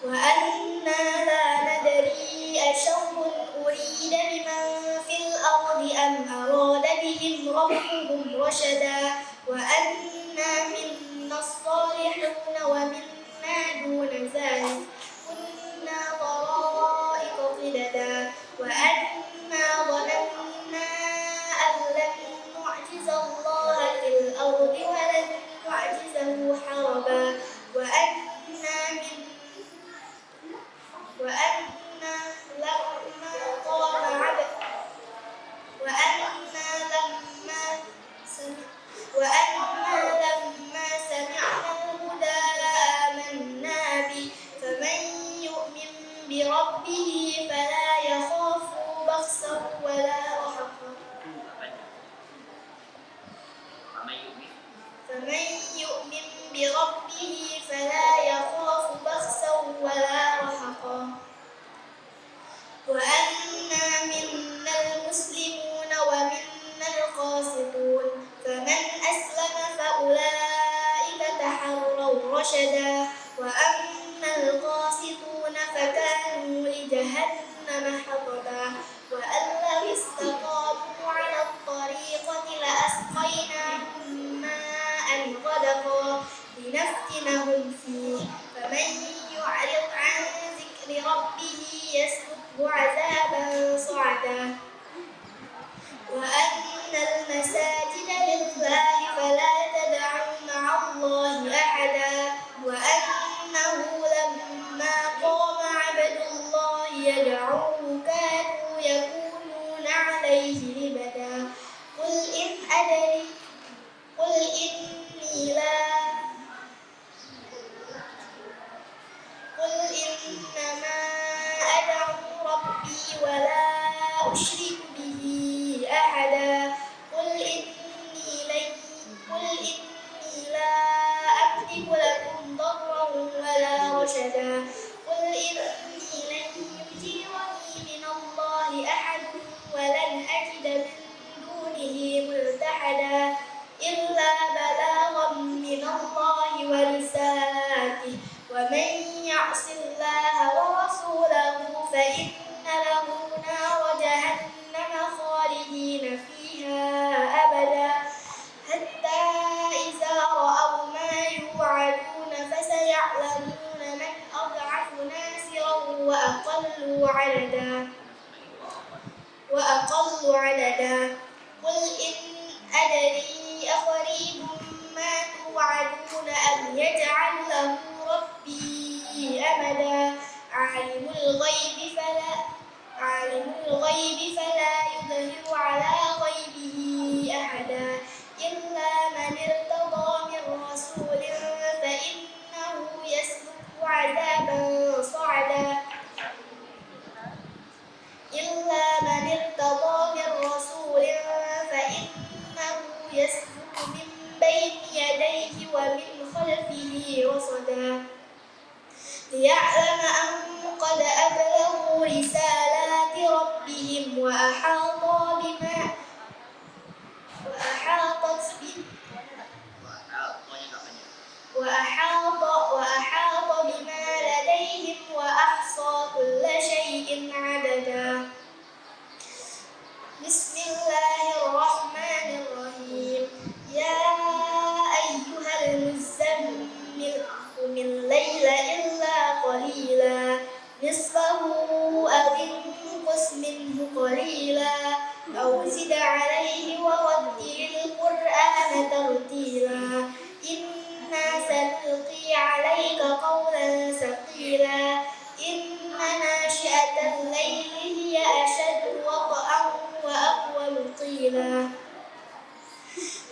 وأنا لا ندري أشر أريد بمن في الأرض أم أراد بهم ربهم رشدا وأنا منا الصالحون ومنا دون ذلك كنا طرائق قددا وأنا ظننا أن لن نعجز الله في الأرض ولن نعجزه حربا بربه فلا يخاف بخسا ولا رهقا فمن يؤمن بربه فلا يخاف بخسا ولا رهقا وأنا منا المسلمون ومنا القاسطون فمن أسلم فأولئك تحروا رشدا وأما القاسطون فكانوا لجهنم حطبا وأن لو استقاموا على الطريقة لأسقيناهم ماء غدقا لنفتنهم فيه فمن يعرض عن ذكر ربه يسلكه عذابا صعدا وأن المساجد لله فلا تدعوا مع الله أحدا وأنه لما قام عبد الله يدعوه كانوا يكونون عليه لبدا قل إنما أدعو ربي ولا أشرك به أحدا قل إني لا أملك لكم ضرا ولا رشدا قل إني لن يجيرني من الله أحد ولن أجد من دونه ملتحدا إلا بلاغا من الله ورسالاته ومن يعص الله ورسوله فإن له نار جهنم خالدين فيها أبدا حتى إذا رأوا ما يوعدون فسيعلمون من أضعف ناصرا وأقل عددا قل إن أدري أقريب ما توعدون أم يجعل له ربي أمدا عالم الغيب فلا يظهر على غيبه أحدا إلا من ارتضى من رسول فإنه يسلك عذابا صعدا يسلك من بين يديه ومن خلفه رصدا ليعلم أن قد أبلغوا رسالات ربهم وأحاط بما لديهم وأحصى كل شيء عددا بسم الله الرحمن الرحيم يا أيها المزمل قم الليل إلا قليلا نصفه أو انقص منه قليلا أو زد عليه ورتل القرآن ترتيلا إنا سنلقي عليك قولا ثقيلا إن ناشئة الليل هي أشد وطئا وأقوم قيلا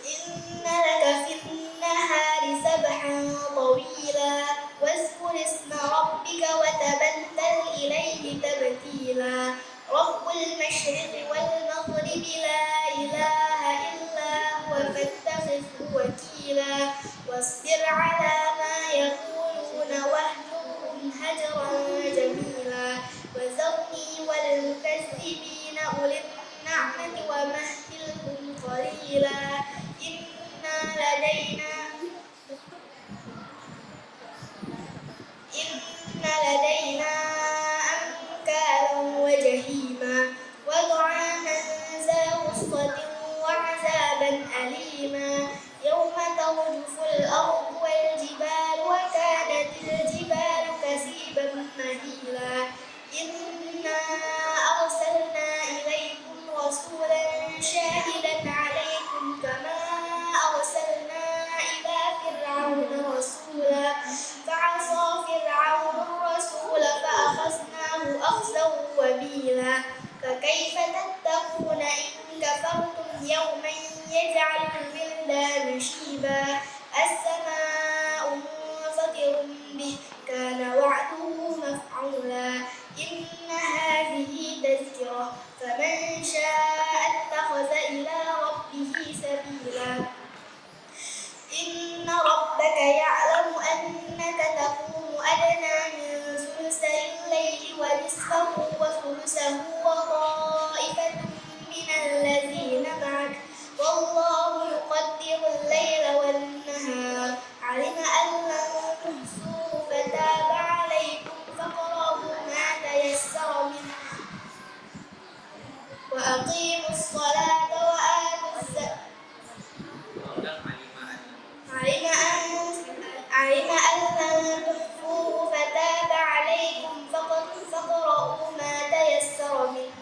إن لك في النهار سبحا طويلا واذكر اسم ربك وتبتل إليه تبتيلا رب المشرق والمغرب لا إله إلا هو فاتخذه وكيلا واصبر على ما يقولون واهجرهم هجرا جميلا وذرني والمكذبين أولي النعمة ومهلهم قليلا إن لدينا أنكالا وجحيما وطعاما ذا غصة وعذابا أليما يوم ترجف الأرض والجبال وكانت الجبال كثيبا مهيلا إنا أرسلنا إليكم رسولا شاهدا عليكم كما أرسلنا إلى فرعون رسولا فعصى فرعون الرسول فأخذناه أخذا وبيلا فكيف تتقون إن كفرتم يوما يجعل الولدان شيبا السماء منفطر به كان وعده مفعولا إن نصفه وثلثه وطائفة من الذين معك والله يقدر الليل والنهار علم أن لن تحصوه فتاب عليكم فاقرؤوا ما تيسر منه وأقيموا الصلاة وآتوا الزكاة علم أن لن تحصوه فتاب عليكم فاقرؤوا ما تيسر منه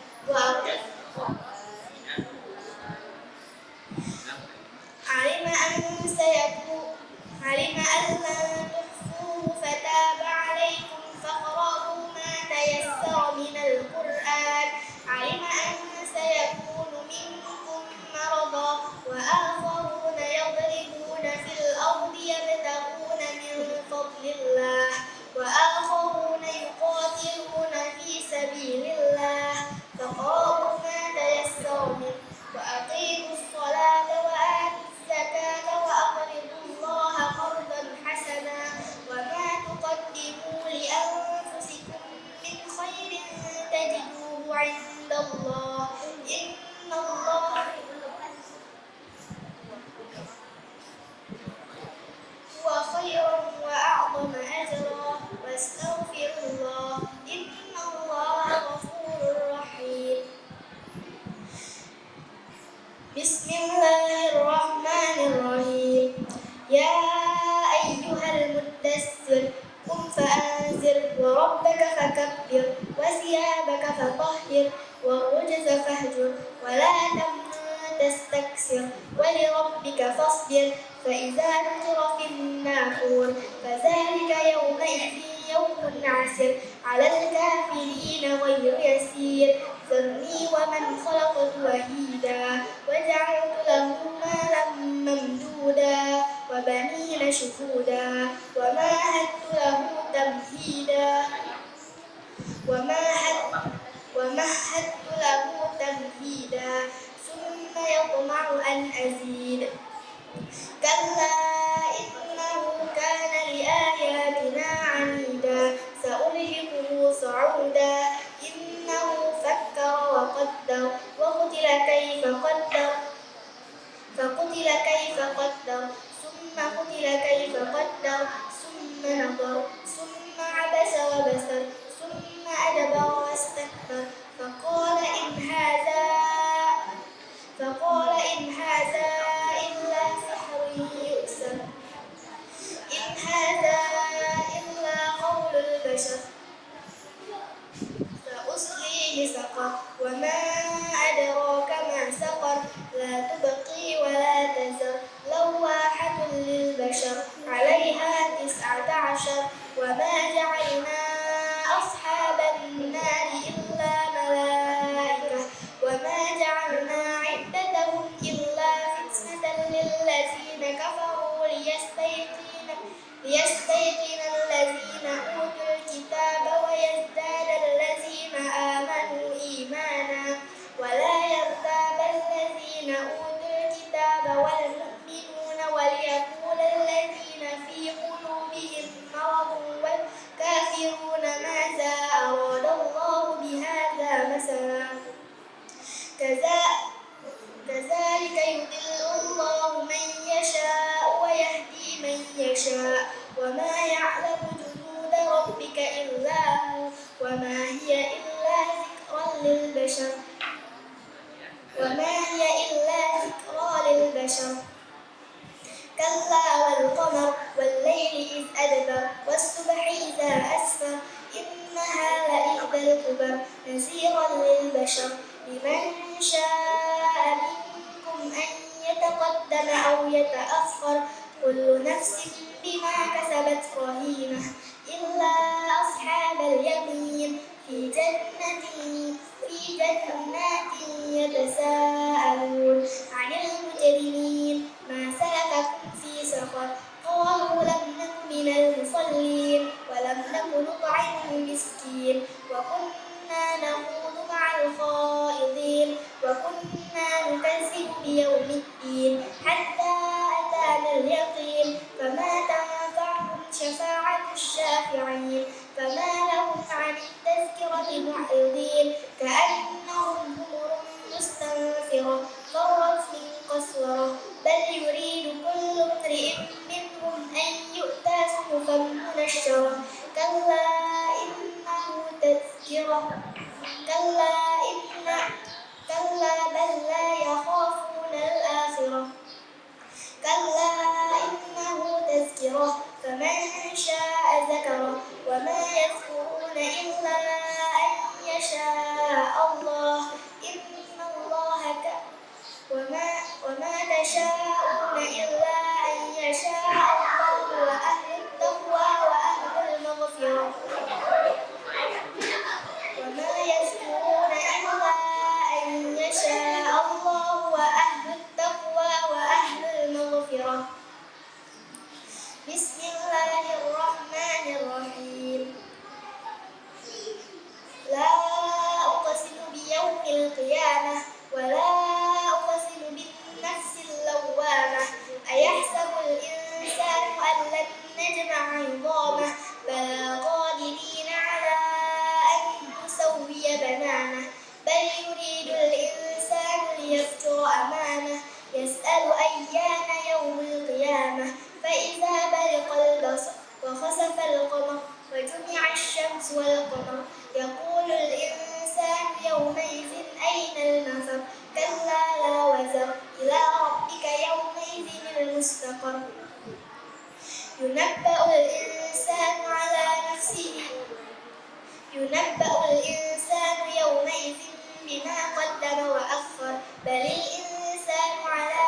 علم أن لن تحصوه فتاب عليكم فاقرؤوا ما تيسر من القرآن علم أن سيكون منكم مرضى وآخرون يضربون في الأرض يبتغون من فضل الله وآخرون يقاتلون في سبيل الله فاقرؤوا ما تيسر منه وأقيموا الصلاة وآتوا الزكاة وأقرضوا الله قرضا حسنا وما تقدموا لأنفسكم من خير تجدوه عند الله إن الله هو خيرا وأعظم أجرا واستغفروا الله إن الله غفور رحيم. بسم الله الرحمن الرحيم. يا أيها المدثر قم فأنذر وربك فكبر وثيابك فطهر والرجز فاهجر ولا تمنن تستكثر ولربك فاصبر فإذا نقر في الناقور فذلك يومئذ يوم عسر على الكافرين غير يسير ذرني ومن خلقت وحيدا وجعلت له مالا ممدودا وبنين شهودا ومهدت له تمهيدا ثم يطمع أن أزيد كلا إنه كان لآياتنا عنيدا سأرهقه صعودا إنه فكر وقدر وقتل كيف قدر ثم قتل كيف قدر ثم نظر ثم عبس وبسر ثم أدبر واستكبر فقال إن هذا إلا سحر يؤثر إن هذا إلا قول البشر سأصليه سقر وما أدراك ما سقر لا تبقي ولا تذر لواحة للبشر عليها 19 وما جعلنا أصحاب النار إلا ملائكة وما جعلنا عدتهم إلا فتنة للذين كفروا ليستيقن الذين أوتوا الكتاب ويزداد الذين آمنوا إيمانا ولا يرتاب الذين أوتوا الكتاب والمؤمنون وليقول الذين في قلوبهم مرض والكافرون ماذا أراد الله بهذا مثلا كذلك يضل الله من يشاء ويهدي من يشاء وما يعلم جنود ربك إلا هو وما هي إلا ذكرى للبشر كلا والقمر والليل إذ أدبر والصبح إذا أسفر إنها لإحدى الكبر نذيرا للبشر لمن شاء منكم أن يتقدم أو يتأخر كل نفس بما كسبت رهينة إلا أصحاب اليمين في جنات يتساءلون عن المجرمين ما سلككم في سقر قالوا لم نك من المصلين ولم نك نطعم المسكين وكنا نخوض مع الخائضين وكنا نكذب بيوم الدين حتى أتانا اليقين فما تنفعهم شفاعة الشافعين فما لهم عن التذكرة التذكرة معرضين كأنهم حمر مستنفرة فرت من قسورة بل يريد كل امرئ منهم أن يؤتى صحفا منشرة كلا إنه تذكرة كلا بل لا يخافون الآخرة كلا إنه تذكرة فمن شاء ذكره وما يذكرون إلا أن يشاء الله إن الله وما تشاءون إلا أن يشاء الله وأهل التقوى وأهل المغفرة وما يذكرون إلا أن يشاء الله وأهل التقوى وأهل المغفرة بسم الله الرحمن الرحيم لا أقسم بيوم القيامة ولا أقسم بالنفس اللوامة أيحسب الإنسان أن لن نجمع عظامه بلى قادرين على أن نسوي بنانه بل يريد الإنسان ليفجر أمامه يسأل أيان يوم القيامة فإذا برق البصر وخسف القمر وجمع الشمس والقمر يقول الإنسان يومئذ أين المفر كلا لا وزر إلى ربك يومئذ المستقر ينبأ الإنسان يومئذ بما قدم وأخر بل الإنسان على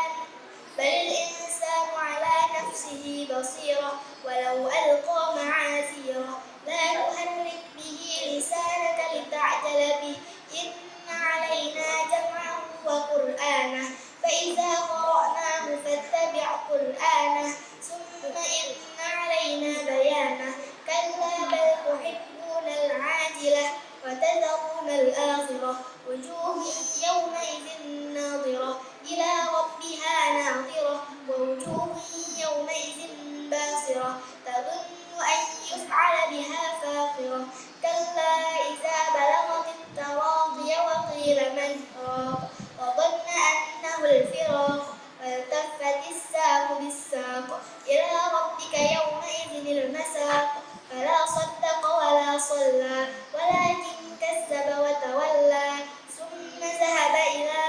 نفسه بصيرة ولو ألقى معاذيره لا تحرك به لسانك لتعجل به إن علينا جمعه وقرآنه فإذا قرأناه فاتبع قرآنه ثم إن علينا بيانه كلا بل تحبون العاجلة وتذرون الآخرة وجوه يومئذ ناظرة إلى ربها ناظرة ووجوه يومئذ باسرة تظن أن يفعل بها فاقرة كلا إذا بلغت التراقي وقيل من راق وظن أنه الفراق والتفت الساق بالساق إلى ربك يومئذ المساق فلا صدق ولا صلى ولكن كذب وتولى ثم ذهب إلى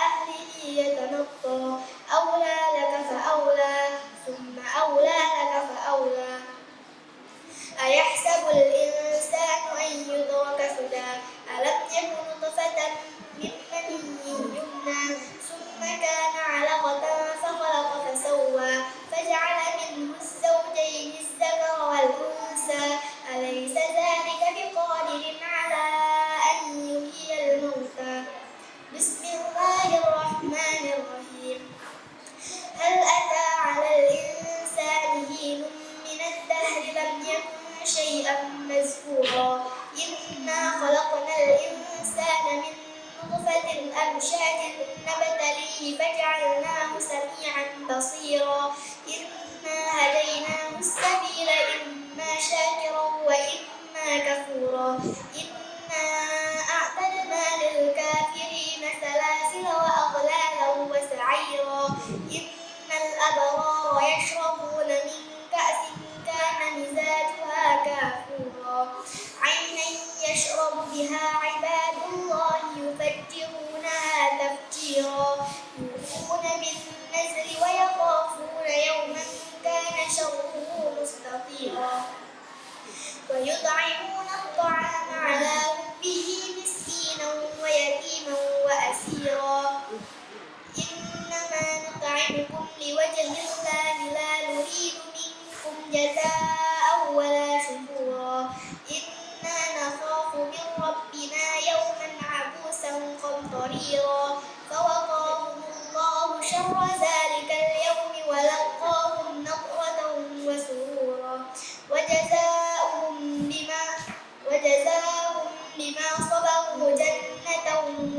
أهله يتمطى أولى لك فأولى ثم أولى لك فأولى أيحسب الإنسان أن يترك سدى ألم يكن نطفة من مني يمنى ثم كان علقة فخلق فسوى فجعل منه الزوجين الذكر والأنثى أليس ذلك بقادر على أن يحيي الموتى بسم الله الرحمن الرحيم هل أتى على الإنسان حين من الدهر لم يكن شيئا مذكورا إنا خلقنا الإنسان من نطفة أمشاج نبتليه فجعلناه سميعا بصيرا إنا هديناه السبيل إما شاكرا وإما كفورا إنا أعتدنا للكافرين سلاسل وأغلالا وسعيرا إن الأبرار يشربون من كأس كان مزاجها كافورا عينا يشرب بها عباد الله يفجرونها تفجيرا يوفون بالنذر ويخافون يوما كان شره مستطيرا ويطعمون الطعام على حبه مسكينا ويتيما وأسيرا إنما نطعمكم لوجه الله لا نريد منكم جزاء ولا شكورا إنا نخاف من ربنا يوما عبوسا قمطريرا فوقاهم الله شر ذلك اليوم ولقاهم نضرة وسرورا وجزاؤهم بما صبروا جنة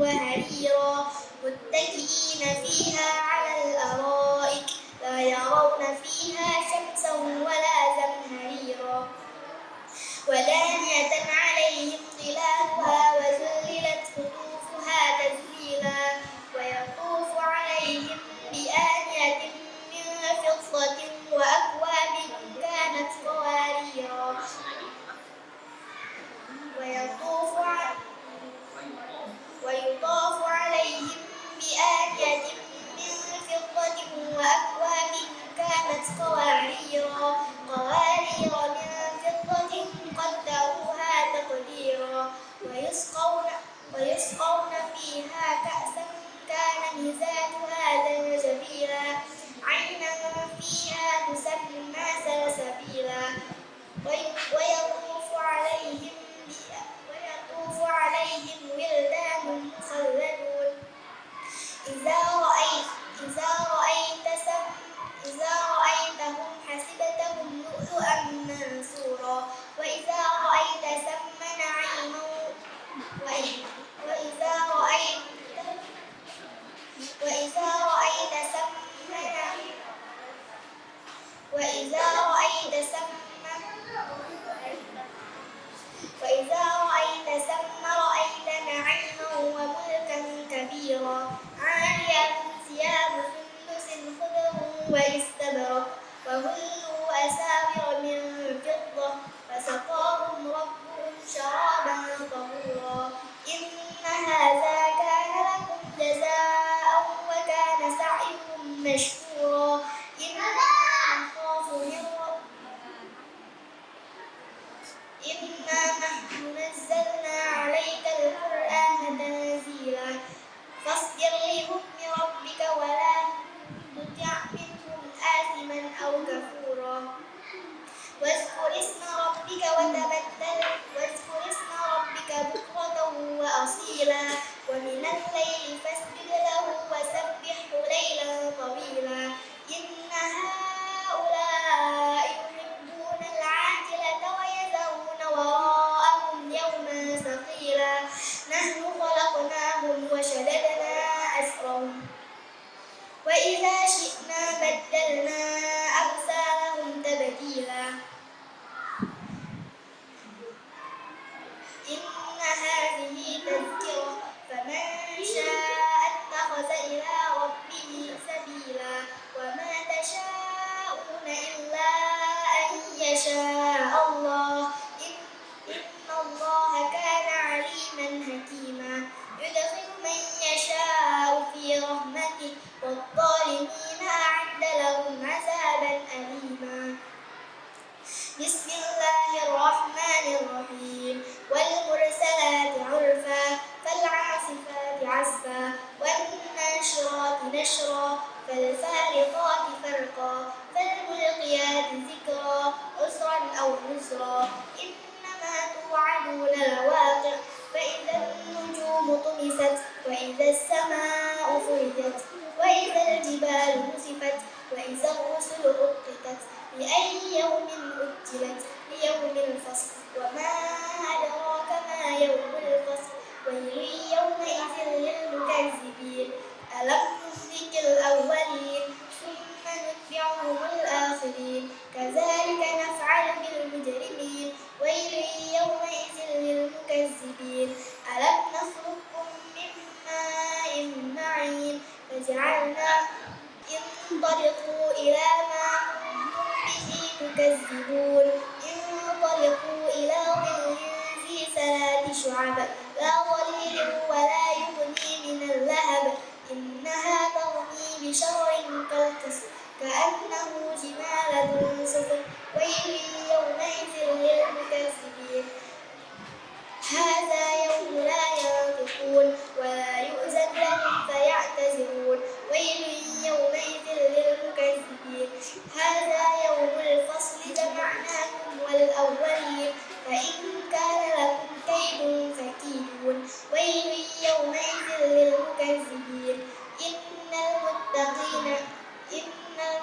وهريرا متكئين فيها على الأرائك لا يرون فيها شمسا ولا زمهريرا ودانية عليهم ظلالها وذللت قطوفها تذليلا ويطوف عليهم بآنية من فضة وأكواب كانت قواريرا ويطاف عليهم بآنية من فضة وأكواب كانت قواريرا من فضة قدروها تقديرا ويسقون فيها كأسا كان مزاجها زنجبيلا عينا فيها تسمى سلسبيلا ويطوف عليهم ولدان مخلدون إذا رأيتهم حسبتهم لؤلؤا منثورا وإذا رأيت ثم نعيما وملكا كبيرا عاليهم ثياب سندس خضر واستبرق وهلوا أساور من فضة وسقاهم ربهم شرابا طهورا إن هذا كان لكم جزاء وكان سعيكم مشكورا إنا نحن نزلنا عليك القرآن تنزيلا فاصبر لحكم ربك ولا تطع منهم آثما أو كفورا واذكر اسم ربك بكرة وأصيلا ومن الليل فاسجد له وسبحه ليلا طويلا إن هؤلاء يحبون العاجلة ويذرون وراءهم يوما ثقيلا نحن خلقناهم وشددنا أسرهم وإذا شئنا بدلنا أمثالهم تبديلا إن هذه تذكرة فمن شاء اتخذ إلى ربه سبيلا وما تشاءون إلا أن يشاء الله إن الله كان عليما حكيما يدخل من يشاء في رحمته والظالمين أعد لهم عذابا أليما بسم الله الرحمن الرحيم والمرسلات عرفا فالعاصفات عصفا والناشرات نشرا فالفارقات فرقا فالملقيات ذكرا عسرا أو نذرا إنما توعدون لواقع فإذا النجوم طمست وإذا السماء فرجت وإذا الجبال نسفت وإذا الرسل أقتت لأي يوم أجلت ليوم الفصل وما أدراك ما يوم الفصل ويل يومئذ للمكذبين ألم نهلك الأولين ثم نتبعهم الآخرين كذلك نفعل بالمجرمين ويل يومئذ للمكذبين ألم نخلقكم من ماء معين فجعلناه انطلقوا إلى ما به تكذبون انطلقوا إلى ظل ذي ثلاث شعب لا ظليل ولا يغني من اللهب إنها ترمي بشرر كالقصر كأنه جمالة صفر ويل يومئذ للمكذبين هذا يوم لا ينطقون ولا يؤذن لهم فيعتذرون ويل يومئذ للمكذبين هذا يوم الفصل جمعناكم والأولين فإن كان لكم كيد فكيدون ويل يومئذ للمكذبين إن المتقين في جنات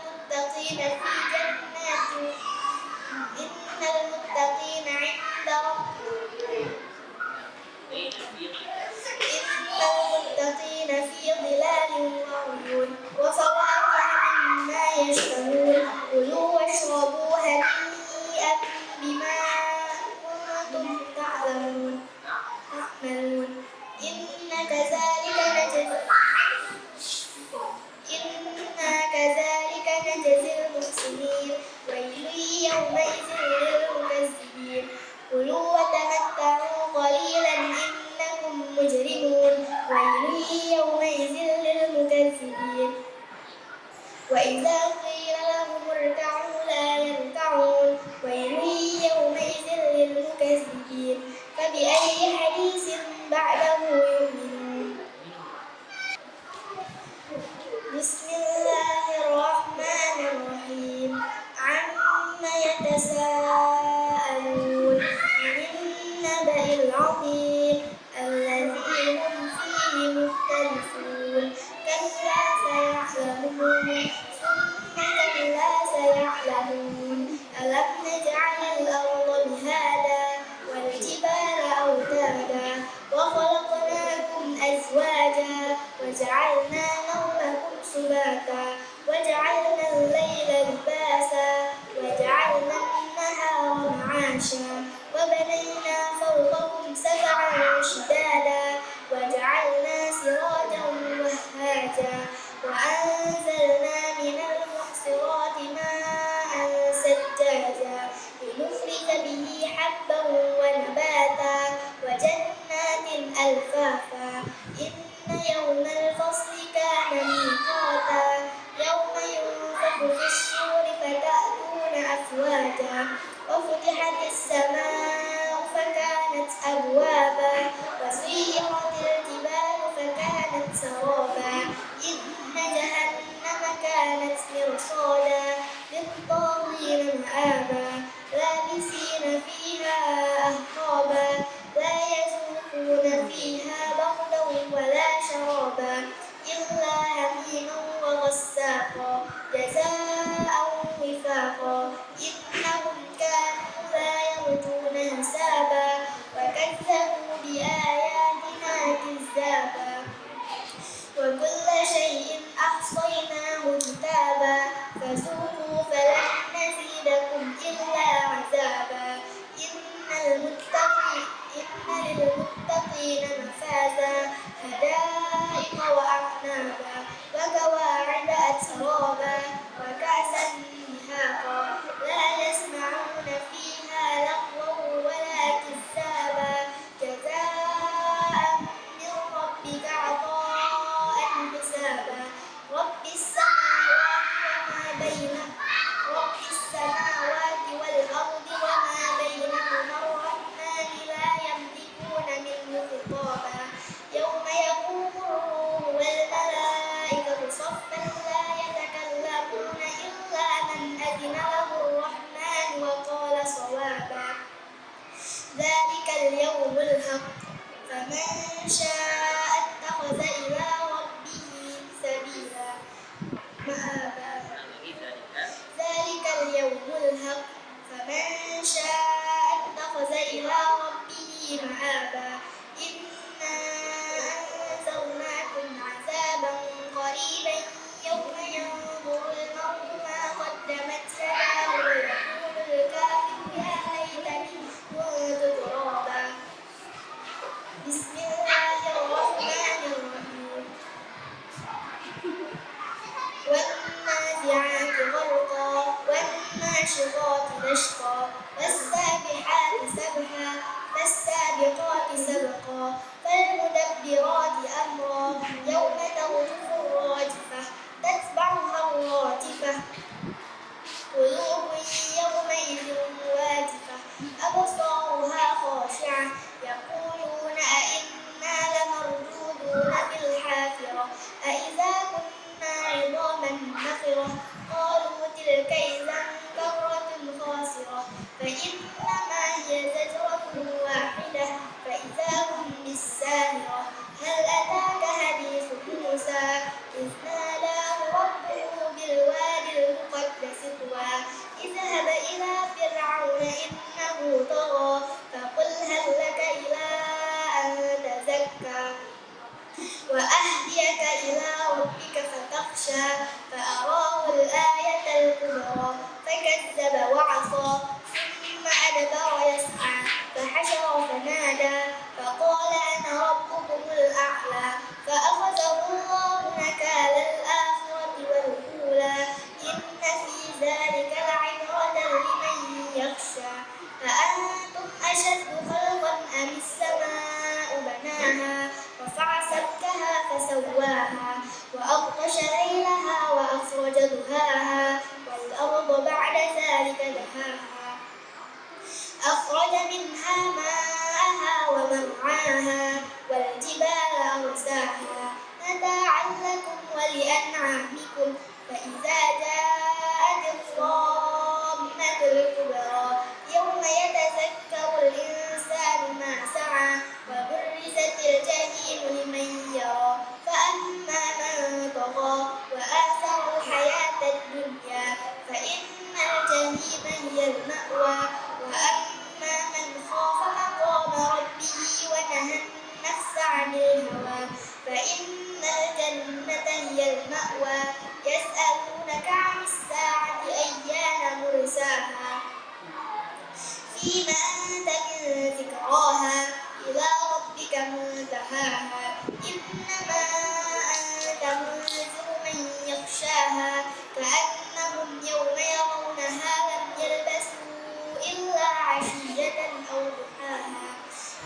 تعملون إنا كذلك نجزي المحسنين ويل يومئذ للمكذبين كلوا وتمتعوا قليلا إنكم مجرمون ويل يومئذ للمكذبين وإذا قيل لهم اركعوا لا يركعون ويل يومئذ للمكذبين فبأي حديث بعده يؤمنون بسم الله الرحمن الرحيم عما يتساءلون عن النبأ العظيم الذي هم فيه مختلفون كلا سيعلمون ثم كلا سيعلمون ألم نجعل الأرض مهادا والجبال أوتادا وخلقناكم أزواجا وجعلنا نومكم سباتا وجعلنا الليل لباسا وجعلنا النهار معاشا وبنينا فوقكم سبعا شدادا وجعلنا سراجا وهاجا وأنزلنا من المعصرات ماء ثجاجا لنخرج به حبا ونباتا وجنات ألفافا إن يوم الفصل كان ميقاتا يوم ينفخ في الصور فتأتون أفواجا وفتحت السماء فكانت أبوابا وسيرت الجبال فكانت سرابا إن جهنم كانت مرصادا للطاغين مآبا لابسين فيها أحقابا لا يذوقون فيها بردا ولا شرابا إلا حميما وغساقا جزاء وفاقا إنهم كانوا لا يرجون حسابا وكذبوا بآياتنا كذابا وكل شيء أحصيناه كتابا فذوقوا فلن نزيدكم إلا عذابا إن للمتقين مفازا حدائق وأعنابا وكواعب أترابا وكأسا دهاقا لا يسمعون فيها لغوا ولا كذابا جزاء من ربك عطاء حسابا رب السماوات والأرض وما بينهما الرحمن لا يملكون منه خطابا يوم يقوم الروح والملائكة صفا لا يتكلمون إلا من أذن له الرحمن وقال صوابا ذلك اليوم الحق فمن شاء اتخذ إلى ربه سبيلا مآبا ذلك اليوم الحق فمن شاء اتخذ إلى ربه مآبا إنا أنذرناكم عذابا قريبا يوم ينظر المرء ما قدمت يداه ويقول الكافر يا ليتني كنت ترابا بسم الله الرحمن الرحيم والنازعات غرقا والناشطات نشطا والسابحات سبحا فالسابقات سبقا فالمدبرات أمرا يوم ترجف الراجفة تتبعها الرادفة قلوب يومئذ واجفة أبصارها خاشعة يقولون أئنا لمردودون في الحافرة أئذا كنا عظاما نخرة قالوا تلك إذا كرة خاسرة فإنما هي زجرة واحدة فإذا هم بالساهرة هل أتاك حديث موسى إذ ناداه ربه بالوادي المقدس طوى اذهب إلى فرعون إنه طغى فقل هل لك إلى أن تزكى وأهديك إلى ربك فتخشى فأراه الآية الكبرى فسواها وأغطش ليلها وأخرج ضحاها والأرض بعد ذلك دحاها أخرج منها ماءها ومرعاها والجبال أرساها متاعا لكم ولأنعامكم فإذا جاءت الطامة الكبرى يوم يتذكر الإنسان ما سعى وبرزت الجحيم لمن يرى فأما من طغى وآثر الحياة الدنيا فإن الجحيم هي المأوى وأما من خاف مقام ربه ونهى النفس عن الهوى فإن الجنة هي المأوى يسألونك عن الساعة أيان مرساها فيما أنت من ذكراها إلى ربك منتهاها إنما أنت منذر من يخشاها كأنهم يوم يرونها لم يلبثوا إلا عشية أو ضحاها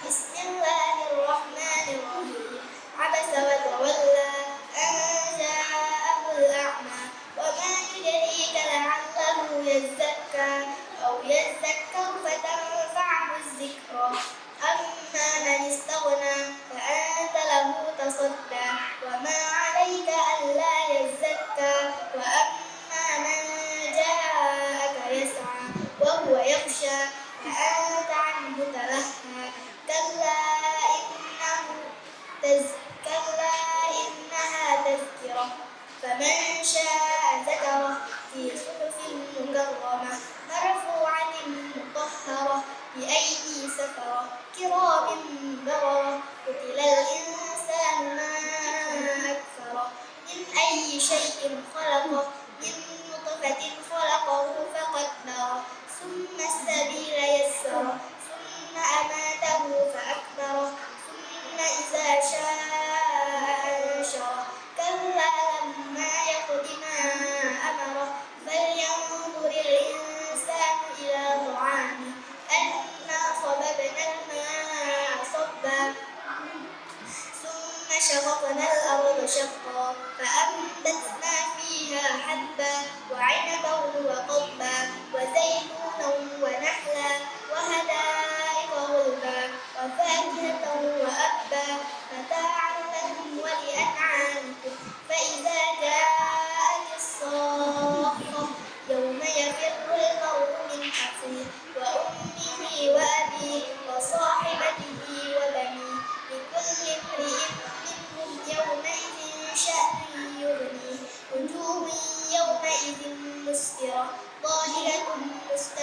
بسم الله الرحمن الرحيم عبس وتولى أن جاءه الأعمى وما يدريك لعله يزكى أو يذكر فتنفعه الذكرى أما من استغنى فأنت له تصدى وما عليك ألا يزكى وأما من جاءك يسعى وهو يخشى فأنت عنه تلهى كلا إنها تذكرة فمن شاء ذكره في صحف مكرمة مرفوعة مطهرة بأيدي سفرة كرام بررة قتل الإنسان ما أكفره من أي شيء خلقه من نطفة خلقه فقدره ثم السبيل يسره ثم أماته فأكبره ثم إذا شاء أنشره كلا لما يقض ما أمره فلينظر الإنسان إلى طعامه أنا صببنا الماء صبا ثم شققنا الأرض شقا فأنبتنا فيها حبا وعنبا وقضبا وزيتونا ونخلا وحدائق غلبا وفاكهة وأبا متاعا لكم ولأنعامكم فإذا جاءت الصاخة يوم يفر المرء من أخيه وأمه وأبيه وصاحبته وبنيه لكل امرئ منهم يومئذ شأن يغنيه وجوه يومئذ مسفرة ضاحكة مستبشرة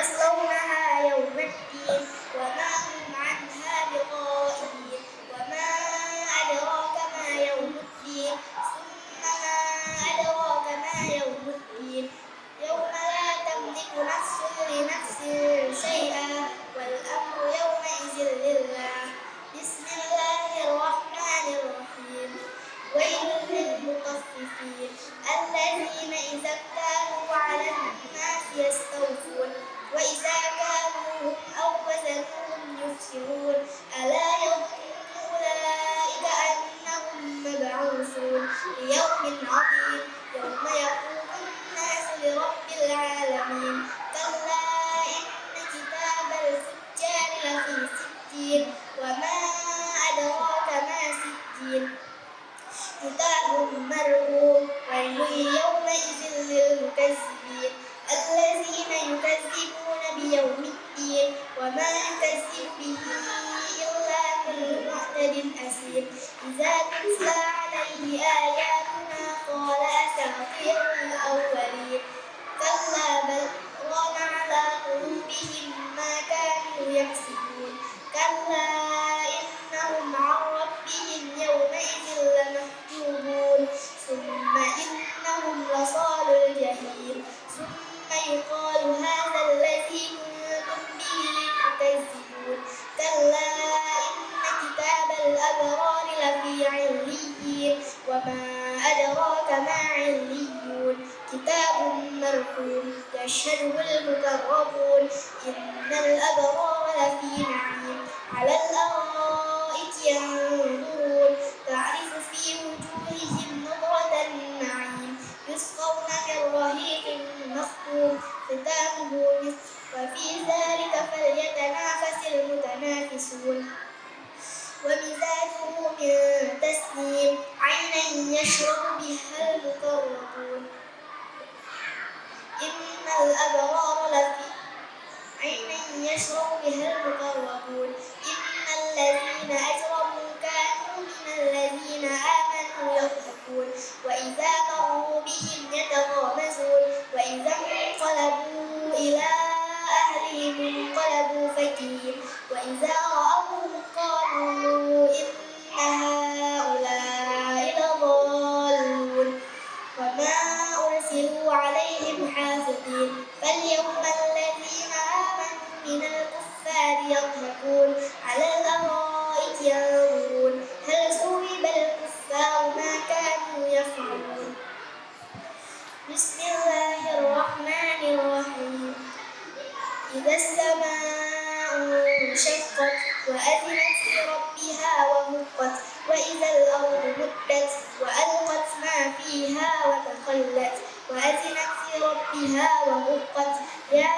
يصلونها يوم الدين وما هم عنها بغائبين وما أدراك ما يوم الدين ثم ما أدراك ما يوم الدين يوم لا تملك نفس لنفس شيئا والأمر يومئذ لله بسم الله الرحمن الرحيم ويل للمطففين الذين إذا اكتالوا على الناس يستوفون وإذا كالوهم أو وزنوهم يخسرون ألا يظن أولئك أنهم مبعوثون ليوم عظيم يوم يقوم الناس لرب العالمين كلا إن كتاب الفجار لفي سجين وما أدراك ما سجين كتاب مرقوم ويل يومئذ للمكذبين الذين يكذبون بيوم الدين وما يكذب به إلا كل معتد أثيم إذا تتلى عليه آياتنا قال أساطير الأولين كلا بل ران على قلوبهم ما كانوا يكسبون كلا إنهم عن ربهم يومئذ لمحجوبون ثم إنهم لصالوا الجحيم ثم يقال هذا الذي كنتم به تكذبون كلا إن كتاب الأبرار لفي عليين وما أدراك ما عليون كتاب مرقوم يشهده المقربون إن الأبرار لفي نعيم على الأرائك ينظرون تعرف في وجوههم نضرة النعيم يسقون من رهيق مختوم ختامه مسك وفي ذلك فليتنافس المتنافسون ومزاجه من تسنيم عينا يشرب بها المقربون إن الأبرار لفي عينا يشرب بها المقربون إن الذين أجرموا كانوا من الذين آمنوا يضحكون وإذا مروا بهم يتغامزون وإذا انقلبوا إلى أهلهم انقلبوا فكهين وإذا رأوهم قالوا إن هؤلاء لضالون وما أرسلوا عليهم حافظين فاليوم الذين آمنوا من الكفار يضحكون على الأرائك ينظرون هل ثوب الكفار ما كانوا يفعلون بسم الله الرحمن الرحيم إذا السماء انشقت وأذنت لربها وهقت وإذا الأرض مدت وألقت ما فيها وتخلت وأذنت لربها وهقت يا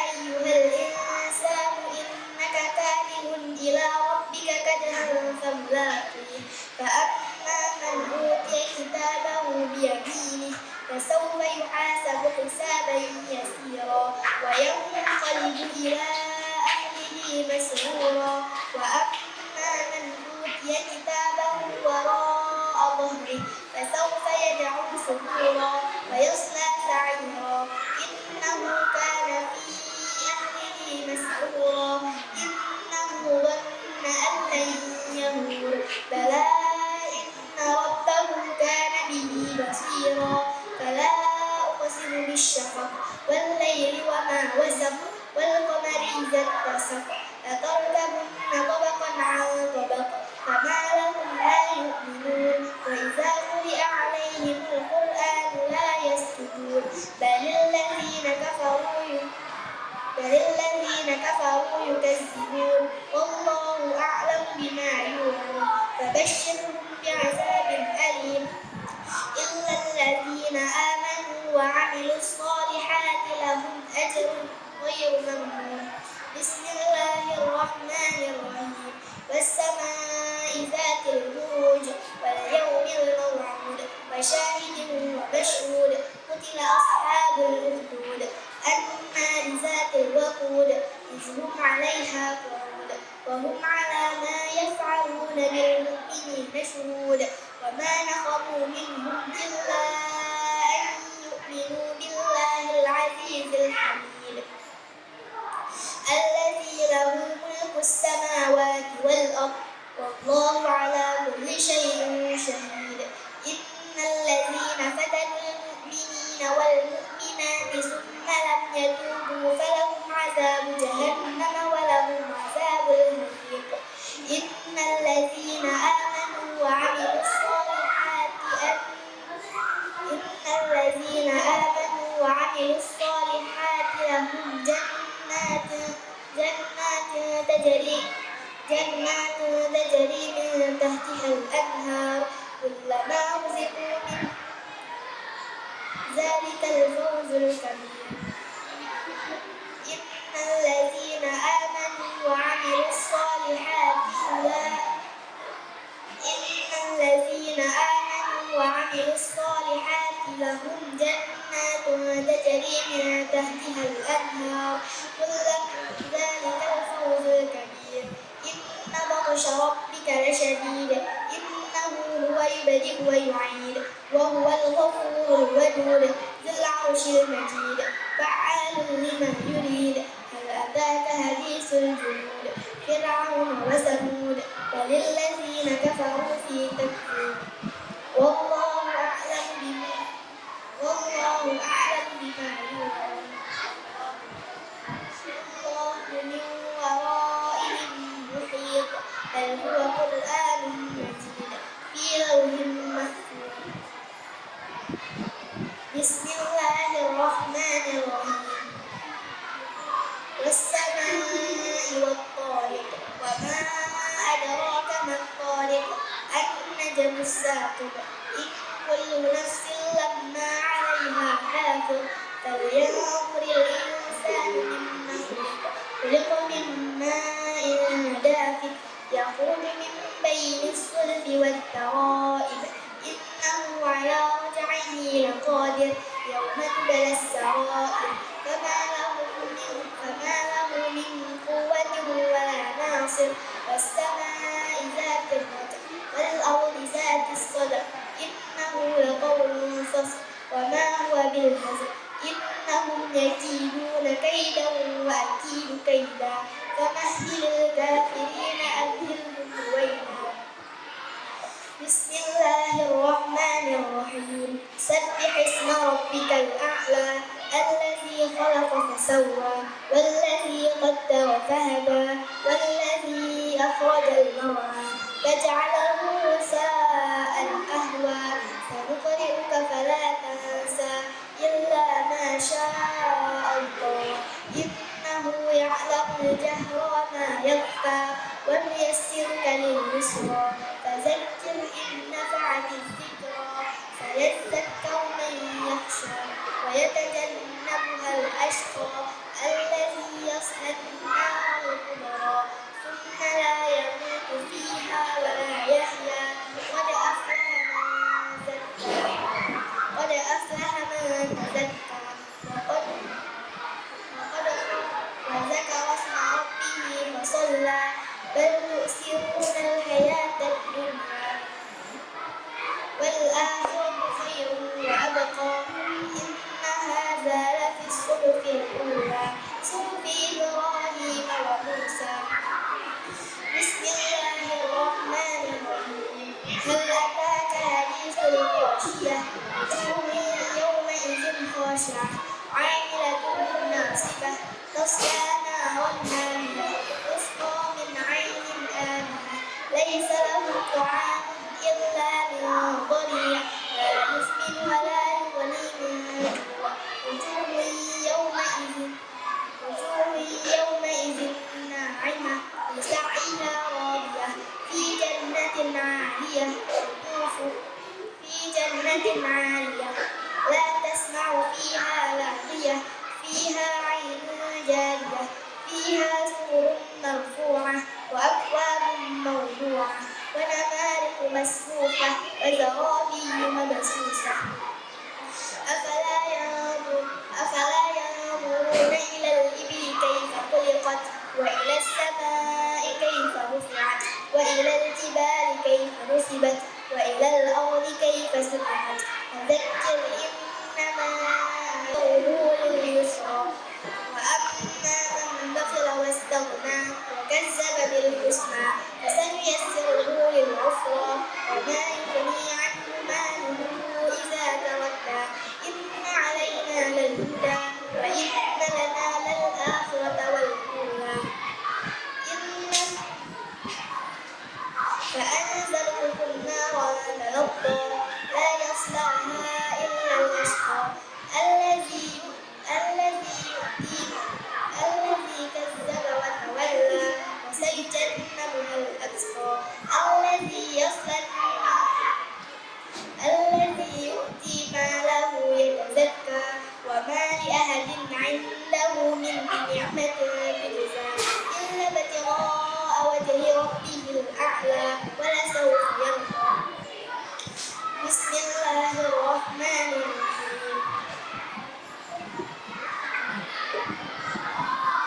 أيها الإنسان إنك كادح إلى ربك كدحا فملاقيه فأما من أوتي كتابه بيمينه فسوف يحاسب حسابا يسيرا وينقلب إلى أهله مسرورا وأما من أوتي كتابه وراء ظهره فسوف يدعو ثبورا ويصلى سعيرا إنه كان في أهله مسرورا إنه ظن أن لن يهور بلى إن ربه كان به بصيرا فلا أقسم بالشفق والليل وما وسق والقمر إذا اتسق لتركبن طبقا عن طبق فما لهم لا يؤمنون وإذا قرئ عليهم القرآن لا يسجدون بل الذين كفروا يكذبون والله أعلم بما يوعون فبشرهم بعذاب أليم إلا الذين آمنوا وعملوا الصالحات لهم أجر غير ممنون بسم الله الرحمن الرحيم والسماء ذات البروج واليوم الموعود وشاهد ومشهود قتل أصحاب الأخدود النار ذات الوقود إذ هم عليها قعود وهم على ما يفعلون بالمؤمنين شهود وما نقموا منهم إلا أن يؤمنوا بالله العزيز الحميد الصالحات لهم جنات تجري من تحتها الأنهار كلما رزقوا من ذلك الفوز الكبير. إن الذين آمنوا وعملوا الصالحات لهم جنات تجري من تحتها الأنهار ذلك الفوز الكبير. إن بطش ربك لشديد إنه هو يبدئ ويعيد وهو الغفور الودود ذو العرش المجيد فعال لما يريد. هل أتاك حديث الجنود فرعون وثمود وللذين كفروا في تكذيب. والله أعلم بما يوعون. الله من ورائهم محيط بل هو قرآن مجيد في لوح محفوظ. بسم الله الرحمن الرحيم. والسماء والطارق وما أدراك ما الطارق النجم الثاقب إن كل نفس لما عليها حافظ فلينظر الإنسان مما خلق من ماء دافق يخرج من بين الصلب والترائب إنه على رجعه لقادر يوم تبلى السرائر فما له من قوة ولا ناصر. والسماء ذات الرجع والأرض ذات الصدع إنه لقول فصل وما هو بالهزل إنهم يكيدون كيدا وأكيد كيدا فمهل الكافرين أمهلهم رويدا. بسم الله الرحمن الرحيم. سبح اسم ربك الأعلى الذي خلق فسوى والذي قدر فهدى والذي أخرج المرعى فجعله غثاء أهوى سنقرئك فلا تنسى إلا ما شاء الله إنه يعلم الجهر وما يخفى ونيسرك لليسرى فذكر إن نفعت الذكرى سيذكر من يخشى ويتجنبها الأشقى الذي يصلى النار الكبرى ثم لا يموت فيها ولا يحيا قد أفلح من تزكى وذكر اسم ربه فصلى بل تؤثرون الحياة الدنيا والآخرة خير وأبقى إن هذا لفي الصحف الأولى صحف إبراهيم وموسى. بسم الله الرحمن الرحيم. هل أتاك حديث الغاشية وجوه يومئذ خاشعة عاملة ناصبة تصلى نارا حامية تسقى من عين آنية ليس لهم طعام إلا من ضريع لا يسمن ولا يغني من جوع وجوه يومئذ ناعمة لسعيها راضية في جنة عالية لا تسمع فيها من نعمة تجزى إلا ابتغاء وجه ربه الأعلى ولسوف يرضى. بسم الله الرحمن الرحيم.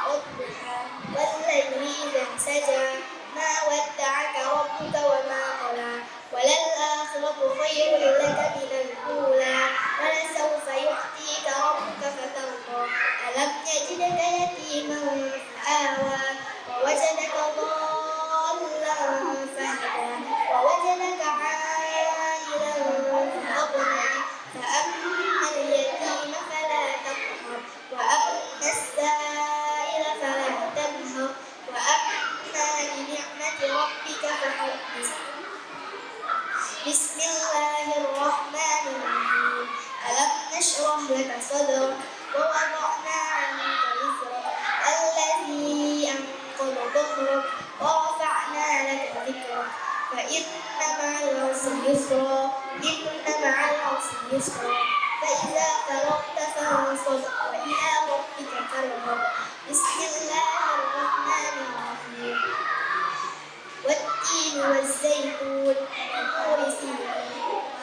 والضحى والليل إذا سجى ما ودعك ربك وما قلى وللآخرة خير لك من الأولى ولسوف يعطيك ربك فترضى ألم يجدك يتيما فآوى ووجدك ضالا فهدى ووجدك عائلا فأغنى فأما اليتيم فلا تقهر وأما السائل فلا تنهر وأما بنعمة ربك فحدث. بسم الله الرحمن الرحيم. ألم نشرح لك صدرك ووضعنا عنك وزرك الذي أنقض ظهرك ورفعنا لك ذكرك فإن مع العسر يسرا إن مع العسر يسرا فإذا فرغت فانصب وإلى ربك فارغب. بسم الله الرحمن الرحيم. والتين والزيتون وطور سينين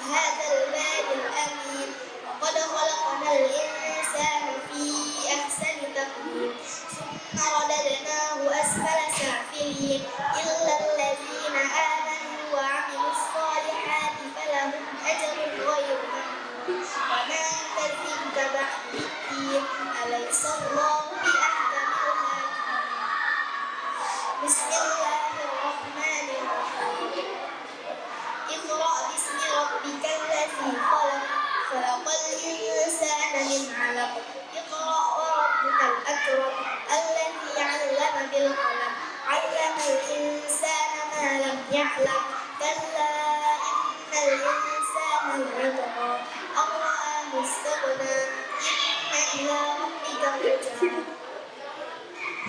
وهذا البلد الأمين وقد خلقنا الإنسان في أحسن تقويم ثم رددناه أسفل سافلين إلا الذين آمنوا وعملوا الصالحات فلهم أجر غير ممنون وما يكذبك بعد بالدين أليس الله بأحكم الحاكمين. بسم الله الرحمن الرحيم. اقرأ باسم ربك الذي خلق خلق الإنسان من علق اقرأ وربك الأكرم الذي علم بالقلم علم الإنسان ما لم يعلم كلا إن الإنسان ليطغى أن رآه استغنى إن إلى ربك الرجعى.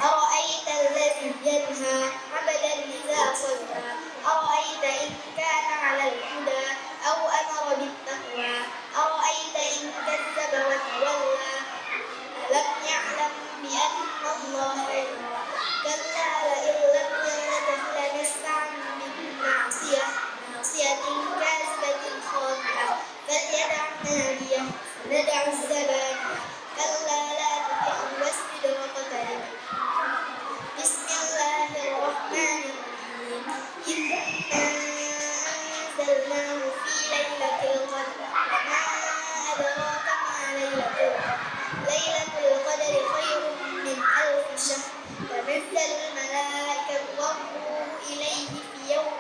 أرأيت الذي ينهى عبدا إذا صلى أرأيت إن كان على الهدى أو أمر بالتقوى أرأيت إن كذب وتولى ألم يعلم بأن الله يرى كلا لئن لم ينته لنسفعا بالناصية ناصية كاذبة خاطئة فليدع ناديه سندع الزبانية كلا لا تطعه واسجد واقترب. بسم الله الرحمن الرحيم. إنا أنزلناه في ليلة القدر وما أدراك ما ليلة القدر ليلة القدر خير من 1000 شهر تنزل الملائكة والروح إليه في يوم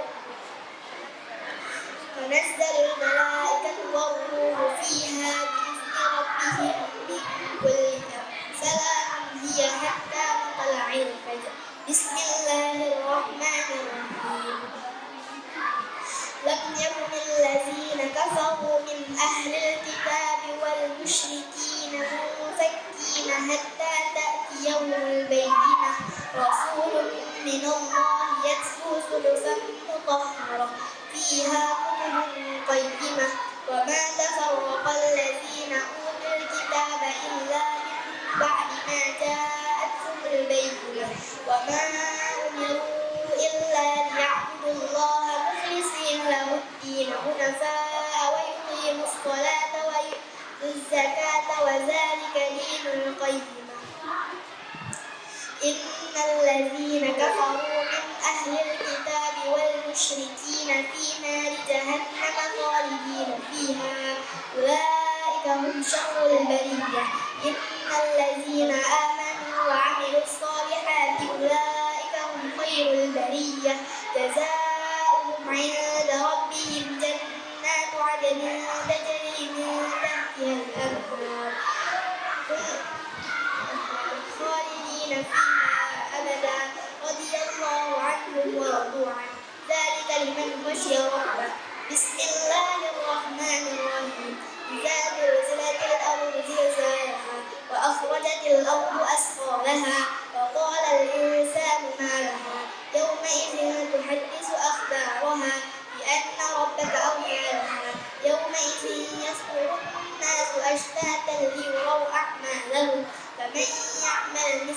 فيها بإذن ربهم من كل أمر سلام هي حتى مطلع الفجر. بسم الله الرحمن الرحيم. لم يكن الذين كفروا من أهل الكتاب والمشركين منفكين حتى تأتيهم البينة رسول من الله يتلو صحفا مطهرة فيها كتب قيمة وما تفرق الذين أوتوا الكتاب إلا من بعد ما جاءتهم البينة وما أمروا إلا ليعبدوا الله مخلصين له الدين حنفاء ويقيموا الصلاة ويؤتوا الزكاة وذلك دين القيمة. إن الذين كفروا من أهل الكتاب والمشركين في نار جهنم خالدين فيها أولئك هم شر البرية. إن الذين آمنوا وعملوا الصالحات أولئك هم خير البرية جزاؤهم عند ربهم جنات عدن تجري من تحتها الأنهار خالدين فيها أبدا رضي الله عنهم ورضوا عنه ذلك لمن خشي ربه. بسم الله الرحمن الرحيم. إذا زلزلت الأرض زلزالها وأخرجت الأرض أثقالها وقال الإنسان ما لها يومئذ تحدث أخبارها بأن ربك أوحى لها يومئذ يصدر الناس أشتاتا ليروا أعمالهم فمن يعمل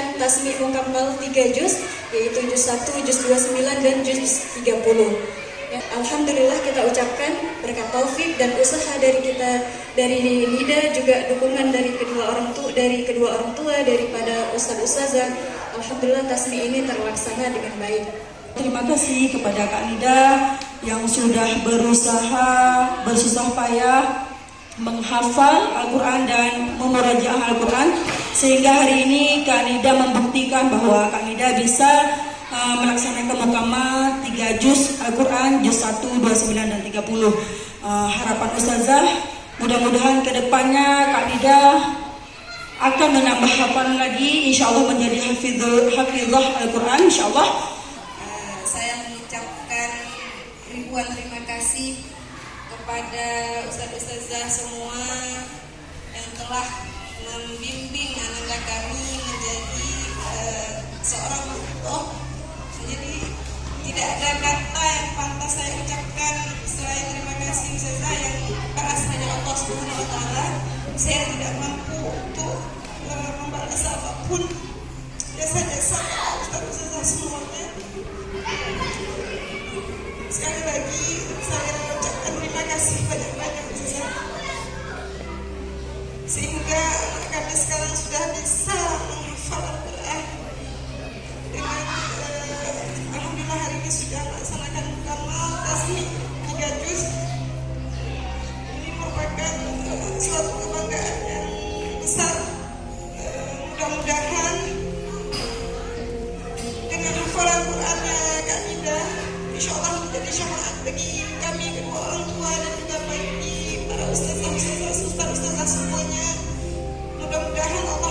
ucapkan tasmi mukammal 3 juz, yaitu juz 1, juz 29 dan juz 30. Ya, alhamdulillah kita ucapkan berkat taufik dan usaha dari kita, dari Nida, juga dukungan dari kedua orang tua daripada ustaz-ustazah. Alhamdulillah tasmi ini terlaksana dengan baik. Terima kasih kepada Kak Nida yang sudah berusaha bersusah payah menghafal Al-Quran dan memurajaah Al-Quran, sehingga hari ini Kak Nida membuktikan bahwa Kak Nida bisa melaksanakan mukamah 3 juz Al-Quran, juz 1, 29 dan 30. Harapan Ustazah mudah-mudahan kedepannya Kak Nida akan menambah hafalan lagi, insya Allah menjadi hafizah Al-Quran, insya Allah. Saya mengucapkan ribuan terima kasih kepada ustaz-ustazah semua yang telah membimbing anak kami menjadi seorang makhluk. Jadi tidak ada kata yang pantas saya ucapkan selain terima kasih ustazah, yang balas hanya Allah Subhanahu wa taala. Saya tidak mampu untuk membalas apapun jasa-jasa ustaz-ustazah semuanya. Sekali lagi saya ucapkan terima kasih banyak-banyak ustazah, sehingga anak kami sekarang sudah bisa menghafal Al-Quran dengan alhamdulillah hari ini sudah melaksanakan mukammal tasmi 3 juz. Ini merupakan suatu kebanggaan yang besar. Mudah-mudahan dengan hafalan Qurannya Kak Nida, insya Allah menjadi syafaat bagi kami kedua orang tua dan juga bagi para ustazah semuanya. Mudah-mudahan Allah